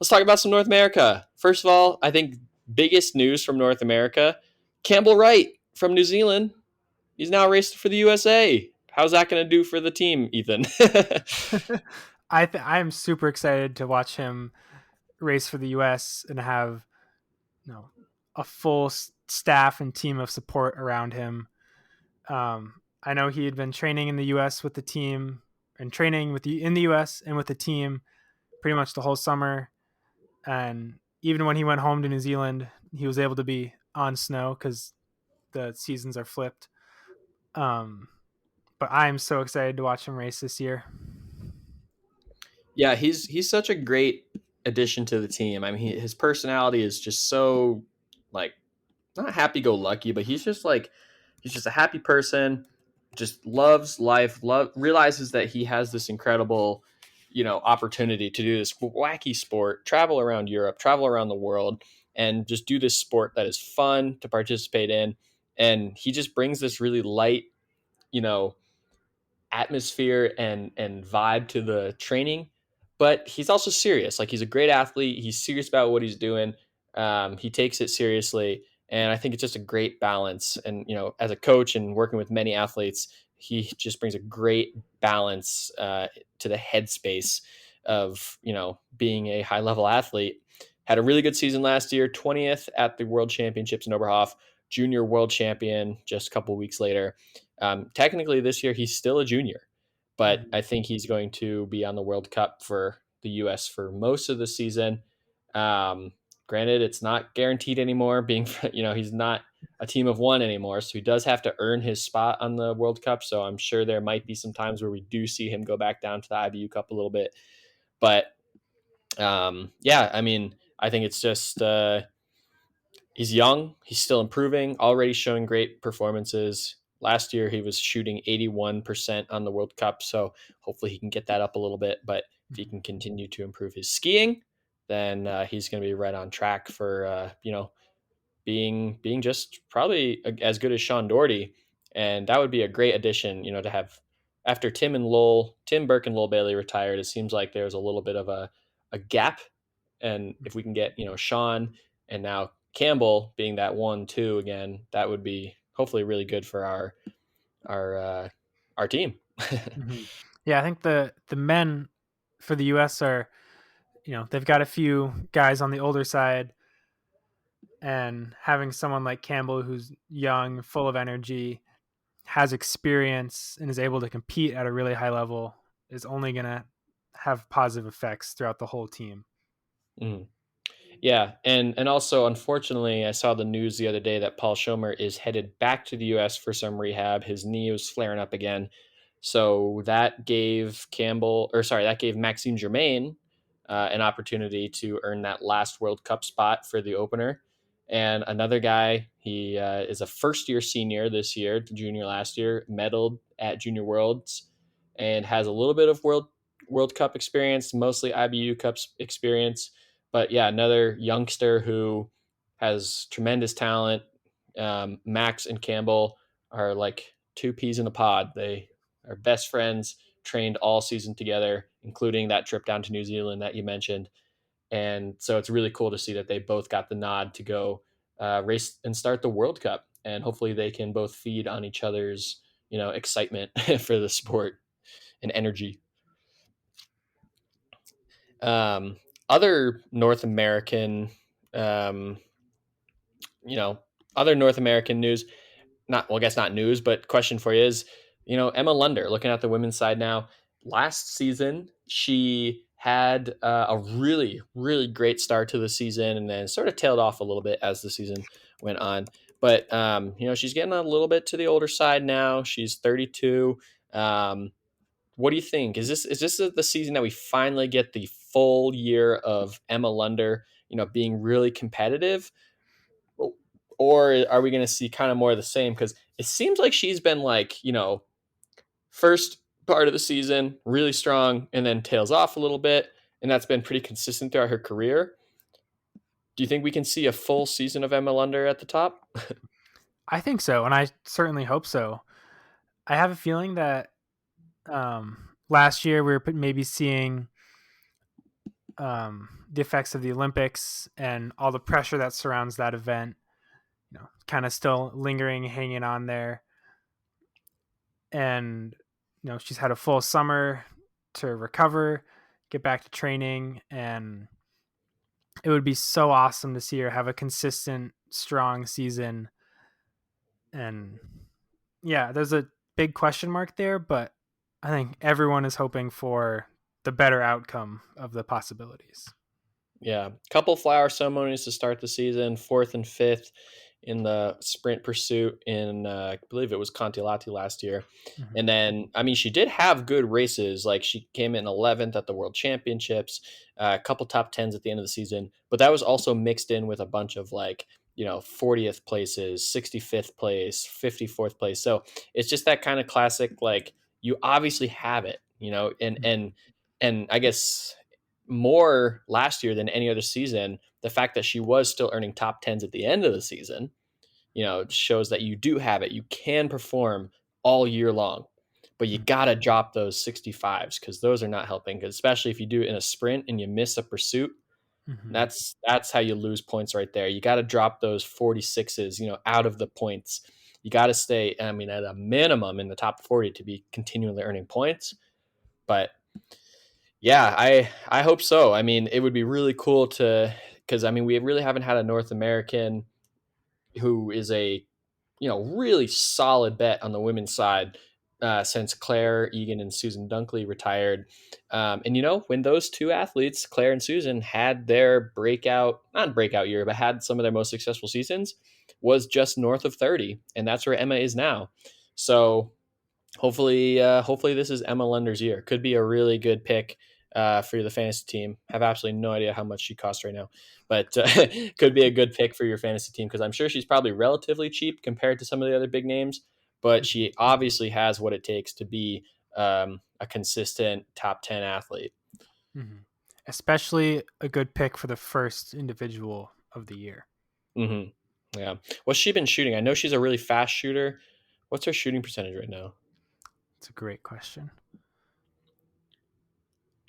Let's talk about some North America. First of all, I think biggest news from North America, Campbell Wright from New Zealand. He's now raced for the USA. How's that going to do for the team, Ethan? I am super excited to watch him race for the US and have a full staff and team of support around him. I know he had been training in the U.S. with the team and training in the U.S. and with the team pretty much the whole summer. And even when he went home to New Zealand, he was able to be on snow because the seasons are flipped. But I'm so excited to watch him race this year. Yeah, he's such a great addition to the team. I mean, his personality is just so like not happy go lucky, but he's just a happy person, just loves life, realizes that he has this incredible, opportunity to do this wacky sport, travel around Europe, travel around the world, and just do this sport that is fun to participate in. And he just brings this really light, you know, atmosphere and vibe to the training, but he's also serious. Like he's a great athlete. He's serious about what he's doing. He takes it seriously, and I think it's just a great balance. And as a coach and working with many athletes, he just brings a great balance to the headspace of being a high level athlete. Had a really good season last year, 20th at the World Championships in Oberhof, junior world champion just a couple weeks later. Technically, this year he's still a junior, but I think he's going to be on the World Cup for the U.S. for most of the season. Granted, it's not guaranteed anymore. Being he's not a team of one anymore, so he does have to earn his spot on the World Cup. So I'm sure there might be some times where we do see him go back down to the IBU Cup a little bit. But yeah, I mean, I think it's just he's young, he's still improving, already showing great performances. Last year he was shooting 81% on the World Cup, so hopefully he can get that up a little bit. But if he can continue to improve his skiing, then he's going to be right on track for being just probably as good as Sean Doherty, and that would be a great addition. To have after Tim Burke and Lowell Bailey retired, it seems like there's a little bit of a gap, and if we can get Sean and now Campbell being that 1-2 again, that would be hopefully really good for our team. Mm-hmm. Yeah, I think the men for the U.S. are, they've got a few guys on the older side, and having someone like Campbell who's young, full of energy, has experience, and is able to compete at a really high level is only going to have positive effects throughout the whole team. Mm. Yeah, and also unfortunately, I saw the news the other day that Paul Schomer is headed back to the U.S. for some rehab. His knee was flaring up again, so that gave Maxime Germain an opportunity to earn that last World Cup spot for the opener. And another guy, he is a first-year senior this year, junior last year, medaled at Junior Worlds, and has a little bit of World Cup experience, mostly IBU Cups experience. But yeah, another youngster who has tremendous talent. Max and Campbell are like two peas in a pod. They are best friends, trained all season together, including that trip down to New Zealand that you mentioned. And so it's really cool to see that they both got the nod to go race and start the World Cup. And hopefully they can both feed on each other's, excitement for the sport and energy. Um, other North American, um, you know, other North American news. I guess not news, but question for you is, Emma Lunder. Looking at the women's side now, last season she had a really, really great start to the season, and then sort of tailed off a little bit as the season went on. But she's getting a little bit to the older side now. She's 32. What do you think? Is this the season that we finally get the full year of Emma Lunder, being really competitive, or are we going to see kind of more of the same? Because it seems like she's been like, first part of the season really strong, and then tails off a little bit, and that's been pretty consistent throughout her career. Do you think we can see a full season of Emma Lunder at the top? I think so, and I certainly hope so. I have a feeling that last year we were maybe seeing the effects of the Olympics and all the pressure that surrounds that event, kind of still lingering, hanging on there. And, she's had a full summer to recover, get back to training, and it would be so awesome to see her have a consistent, strong season. And yeah, there's a big question mark there, but I think everyone is hoping for the better outcome of the possibilities. Yeah, couple flower ceremonies to start the season, fourth and fifth in the sprint pursuit in I believe it was Contilati last year. Mm-hmm. And then I mean she did have good races, like she came in 11th at the World Championships, a couple top 10s at the end of the season, but that was also mixed in with a bunch of 40th places, 65th place, 54th place. So it's just that kind of classic, like, you obviously have it, and I guess more last year than any other season, the fact that she was still earning top 10s at the end of the season, shows that you do have it. You can perform all year long, but you got to drop those 65s because those are not helping. Because especially if you do it in a sprint and you miss a pursuit, Mm-hmm. that's how you lose points right there. You got to drop those 46s, out of the points. You got to stay, I mean, at a minimum in the top 40 to be continually earning points. But yeah, I hope so. I mean, it would be really cool because I mean, we really haven't had a North American who is a really solid bet on the women's side since Claire Egan and Susan Dunkley retired. And when those two athletes, Claire and Susan, had their not breakout year, but had some of their most successful seasons, was just north of 30, and that's where Emma is now. So hopefully this is Emma Lunder's year. Could be a really good pick for the fantasy team. Have absolutely no idea how much she costs right now, but could be a good pick for your fantasy team because I'm sure she's probably relatively cheap compared to some of the other big names, but she obviously has what it takes to be a consistent top 10 athlete. Mm-hmm. Especially a good pick for the first individual of the year. Mm-hmm. Yeah. What's she been shooting? I know she's a really fast shooter. What's her shooting percentage right now? It's a great question.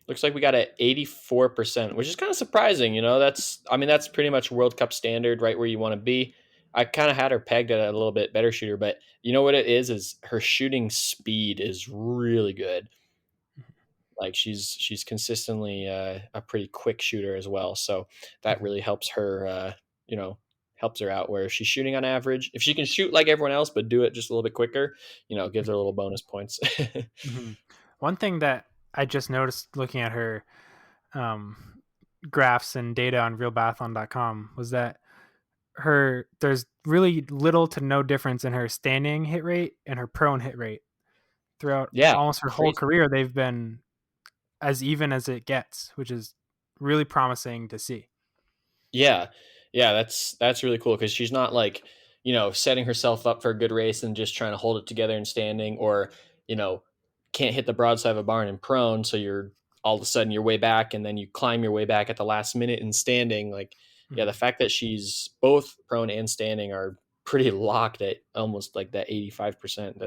Looks like we got at 84%, which is kind of surprising. That's pretty much World Cup standard, right where you want to be. I kind of had her pegged at a little bit better shooter, but you know what it is her shooting speed is really good. Like she's consistently a pretty quick shooter as well, so that Mm-hmm. really helps her. Helps her out where if she's shooting on average, if she can shoot like everyone else but do it just a little bit quicker, gives her a little bonus points. Mm-hmm. One thing that I just noticed looking at her graphs and data on realbiathlon.com was that there's really little to no difference in her standing hit rate and her prone hit rate throughout Yeah, almost her whole crazy. career. They've been as even as it gets, which is really promising to see. Yeah. Yeah, that's really cool because she's not like, setting herself up for a good race and just trying to hold it together and standing or, you know, can't hit the broadside of a barn and prone. So you're all of a sudden you're way back and then you climb your way back at the last minute and standing. Like, yeah, the Mm-hmm. fact that she's both prone and standing are pretty locked at almost like that 85%.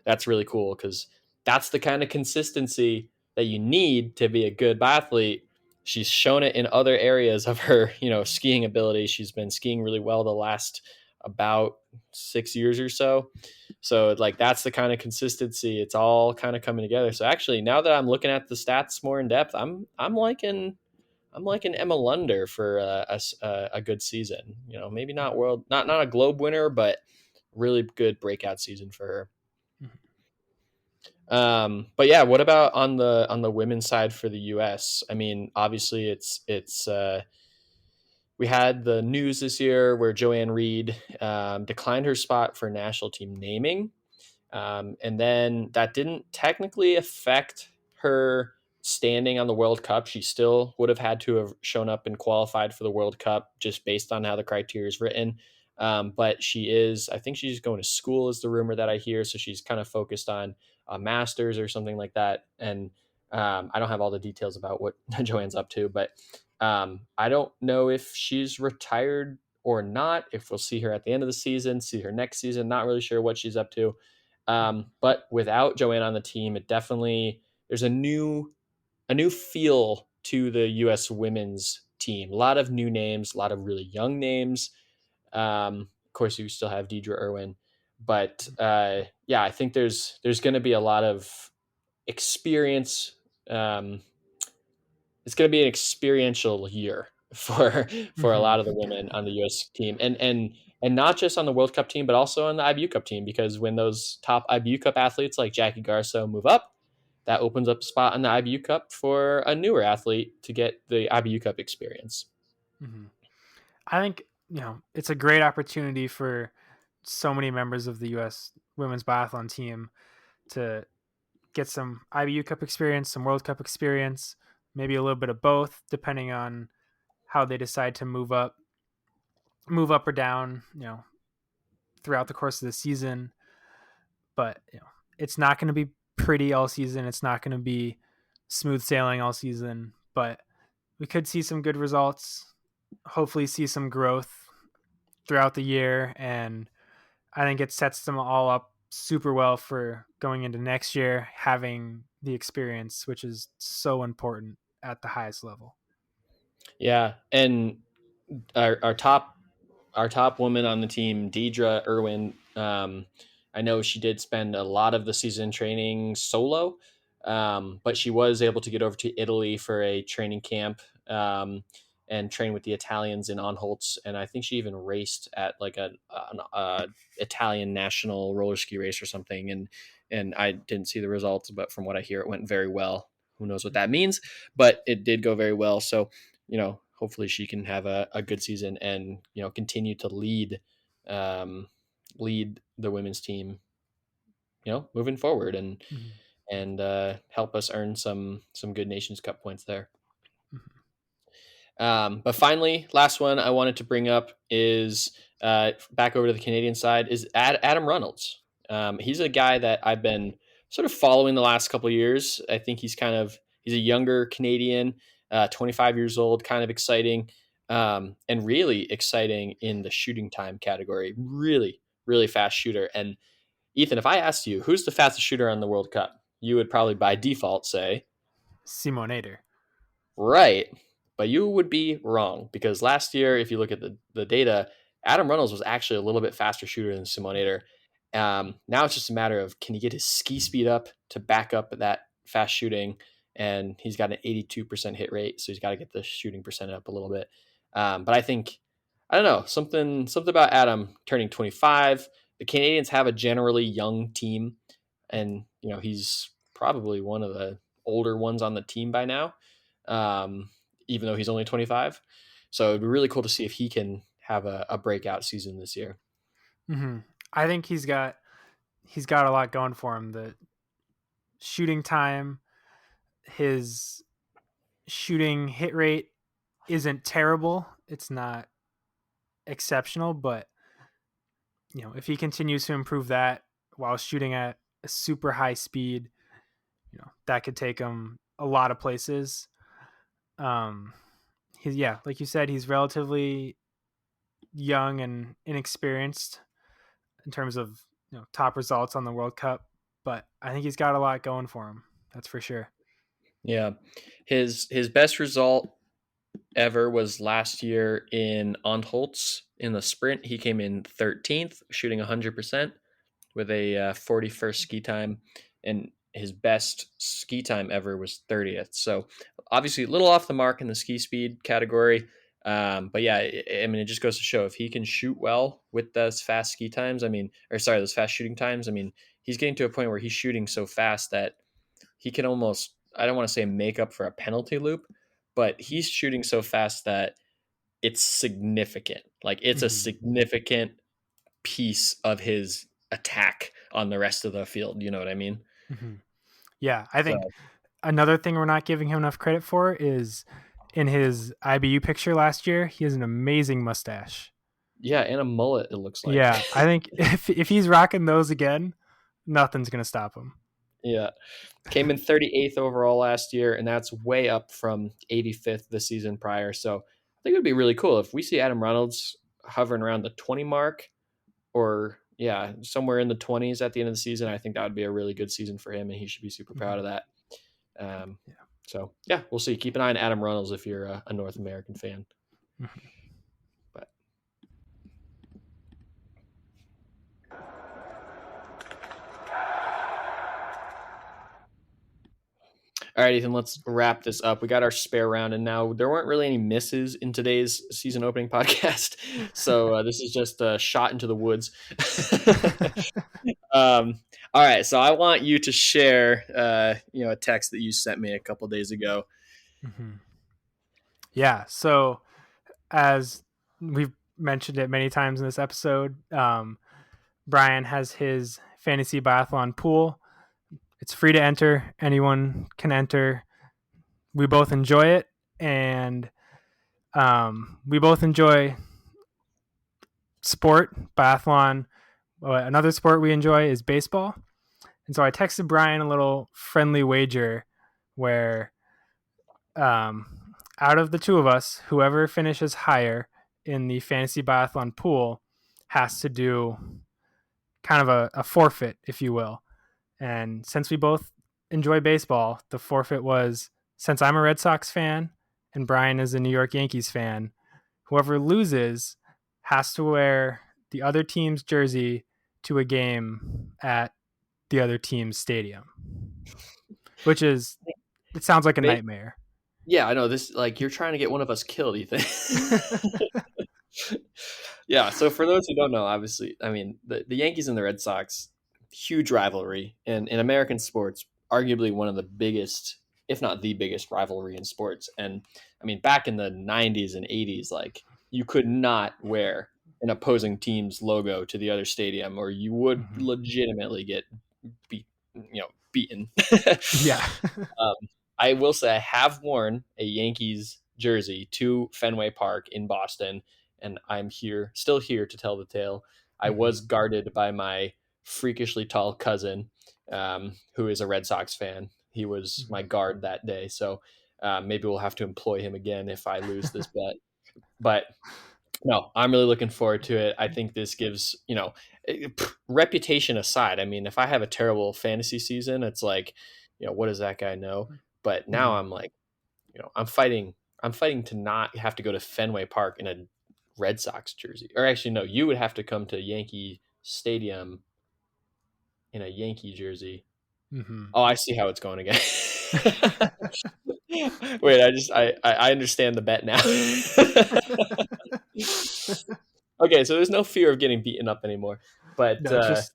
That's really cool because that's the kind of consistency that you need to be a good biathlete. She's shown it in other areas of her, skiing ability. She's been skiing really well the last about 6 years or so. So like that's the kind of consistency. It's all kind of coming together. So actually, now that I'm looking at the stats more in depth, I'm liking Emma Lunder for a good season. Maybe not not a globe winner, but really good breakout season for her. Mm-hmm. But yeah, what about on the women's side for the U.S.? I mean, obviously it's we had the news this year where Joanne Reed declined her spot for national team naming, and then that didn't technically affect her standing on the World Cup. She still would have had to have shown up and qualified for the World Cup just based on how the criteria is written. But I think she's going to school, is the rumor that I hear. So she's kind of focused on a master's or something like that. And I don't have all the details about what Joanne's up to, but I don't know if she's retired or not, if we'll see her at the end of the season, see her next season. Not really sure what she's up to. But without Joanne on the team, it definitely there's a new feel to the U.S. women's team. A lot of new names, a lot of really young names. Of course, you still have Deidre Irwin, but yeah, I think there's going to be a lot of experience. It's going to be an experiential year for a lot of the Mm-hmm. women on the U.S. team, and not just on the World Cup team, but also on the IBU Cup team. Because when those top IBU Cup athletes like Jackie Garso move up, that opens up a spot on the IBU Cup for a newer athlete to get the IBU Cup experience. Mm-hmm. I think it's a great opportunity for so many members of the U.S. women's biathlon team to get some IBU Cup experience, some World Cup experience, maybe a little bit of both, depending on how they decide to move up or down, throughout the course of the season. But it's not going to be pretty all season. It's not going to be smooth sailing all season. But we could see some good results. Hopefully, see some growth throughout the year, and I think it sets them all up super well for going into next year, having the experience, which is so important at the highest level. Yeah, and our top woman on the team, Deidre Irwin. I know she did spend a lot of the season training solo, but she was able to get over to Italy for a training camp. and trained with the Italians in Anholtz, and I think she even raced at like an Italian national roller ski race or something. And I didn't see the results, but from what I hear, it went very well. Who knows what that means? But it did go very well. So hopefully she can have a good season and continue to lead the women's team, moving forward and Mhm. help us earn some good Nations Cup points there. Mhm. But finally, last one I wanted to bring up is back over to the Canadian side is Adam Reynolds. He's a guy that I've been sort of following the last couple of years. I think he's a younger Canadian, 25 years old, kind of exciting, and really exciting in the shooting time category. Really, really fast shooter. And Ethan, if I asked you who's the fastest shooter on the World Cup, you would probably by default say Simonator. right. But you would be wrong because last year, if you look at the data, Adam Reynolds was actually a little bit faster shooter than Simonator. Now it's just a matter of can he get his ski speed up to back up that fast shooting? And he's got an 82% hit rate, so he's got to get the shooting percent up a little bit. But I don't know, something about Adam turning 25. The Canadians have a generally young team, and he's probably one of the older ones on the team by now, um, even though he's only 25. So it'd be really cool to see if he can have a breakout season this year. Mm-hmm. I think he's got a lot going for him. The shooting time, his shooting hit rate isn't terrible. It's not exceptional, but if he continues to improve that while shooting at a super high speed, that could take him a lot of places. He's like you said, he's relatively young and inexperienced in terms of top results on the World Cup, but I think he's got a lot going for him. That's for sure. Yeah, his best result ever was last year in Anholtz in the sprint. He came in 13th, shooting 100% with a 41st ski time, and his best ski time ever was 30th. So obviously a little off the mark in the ski speed category. But yeah, I mean, it just goes to show if he can shoot well with those fast ski times, those fast shooting times, he's getting to a point where he's shooting so fast that he can almost, I don't want to say make up for a penalty loop, but he's shooting so fast that it's significant. Like it's a Mm-hmm. significant piece of his attack on the rest of the field. You know what I mean? Mm-hmm. Yeah, I think So another thing we're not giving him enough credit for is in his IBU picture last year, he has an amazing mustache. yeah, and a mullet, it looks like. Yeah, I think if he's rocking those again, nothing's gonna stop him. Yeah. Came in 38th overall last year, and that's way up from 85th the season prior. So I think it would be really cool if we see Adam Reynolds hovering around the 20 mark or, yeah, somewhere in the 20s at the end of the season. I think that would be a really good season for him, and he should be super proud Mm-hmm. of that. Um, Yeah. so, yeah, we'll see. Keep an eye on Adam Reynolds if you're a North American fan. Mm-hmm. But all right, Ethan, let's wrap this up. We got our spare round, and now there weren't really any misses in today's season opening podcast. So this is just a shot into the woods. All right, so I want you to share, a text that you sent me a couple days ago. Mm-hmm. Yeah. So as we've mentioned it many times in this episode, Brian has his fantasy biathlon pool. It's free to enter. Anyone can enter. We both enjoy it, and we both enjoy sport, biathlon. Another sport we enjoy is baseball. And so I texted Brian a little friendly wager where out of the two of us, whoever finishes higher in the fantasy biathlon pool has to do kind of a forfeit, if you will. And since we both enjoy baseball, the forfeit was since I'm a Red Sox fan and Brian is a New York Yankees fan, whoever loses has to wear the other team's jersey to a game at the other team's stadium, which is, it sounds like a Base- nightmare. Yeah, I know this. Like, you're trying to get one of us killed, Ethan. Yeah. So for those who don't know, obviously, I mean, the Yankees and the Red Sox, huge rivalry, and in American sports, arguably one of the biggest, if not the biggest, rivalry in sports. And I mean, back in the '90s and '80s, like you could not wear an opposing team's logo to the other stadium, or you would Mhm. legitimately get beat, beaten. Yeah. Um, I will say I have worn a Yankees jersey to Fenway Park in Boston, and I'm still here to tell the tale. I Mhm. was guarded by my freakishly tall cousin, who is a Red Sox fan. He was Mhm. my guard that day, so maybe we'll have to employ him again if I lose this bet. But no, I'm really looking forward to it. I think this gives, reputation aside. I mean, if I have a terrible fantasy season, it's like, what does that guy know? But now Mhm. I'm like, I'm fighting to not have to go to Fenway Park in a Red Sox jersey. Or actually, no, you would have to come to Yankee Stadium in a Yankee jersey. Mhm. Oh, I see how it's going again. Wait, I understand the bet now. Okay, so there's no fear of getting beaten up anymore. But No, just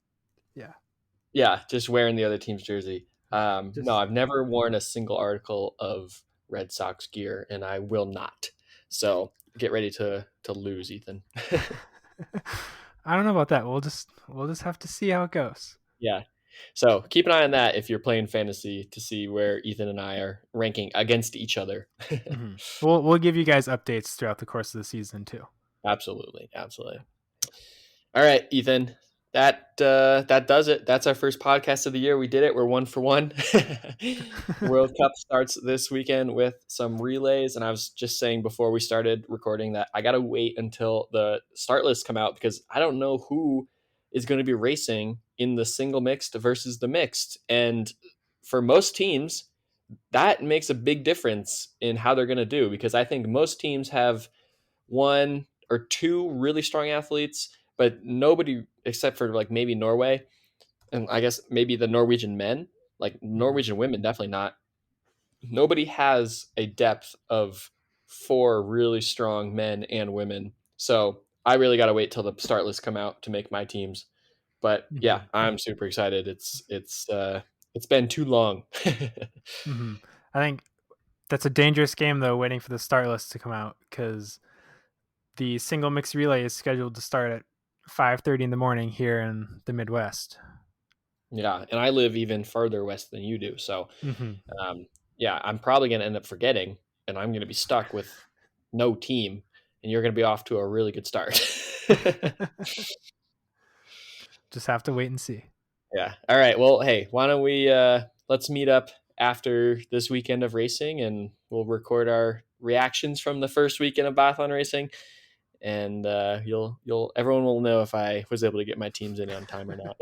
yeah, yeah, just wearing the other team's jersey. No, just I've never worn a single article of Red Sox gear, and I will not. So get ready to lose, Ethan. I don't know about that. We'll just have to see how it goes. Yeah. So keep an eye on that if you're playing fantasy to see where Ethan and I are ranking against each other. We'll give you guys updates throughout the course of the season too. Absolutely, absolutely. All right, Ethan. That does it. That's our first podcast of the year. We did it. We're 1 for 1. World Cup starts this weekend with some relays, and I was just saying before we started recording that I gotta wait until the start lists come out because I don't know who is going to be racing in the single mixed versus the mixed. And for most teams, that makes a big difference in how they're going to do because I think most teams have one or two really strong athletes, but nobody except for like maybe Norway and I guess maybe the Norwegian men, like Mhm. Norwegian women, definitely not. Nobody has a depth of four really strong men and women. So I really got to wait till the start lists come out to make my teams. But yeah, Mhm. I'm super excited. It's been too long. Mhm. I think that's a dangerous game though, waiting for the start list to come out because the single mixed relay is scheduled to start at 5:30 in the morning here in the Midwest. Yeah, and I live even farther west than you do. So Mhm. Um, yeah, I'm probably going to end up forgetting, and I'm going to be stuck with no team, and you're going to be off to a really good start. Just have to wait and see. Yeah. All right. Well, hey, why don't we let's meet up after this weekend of racing, and we'll record our reactions from the first weekend of biathlon racing, and you'll everyone will know if I was able to get my teams in on time or not.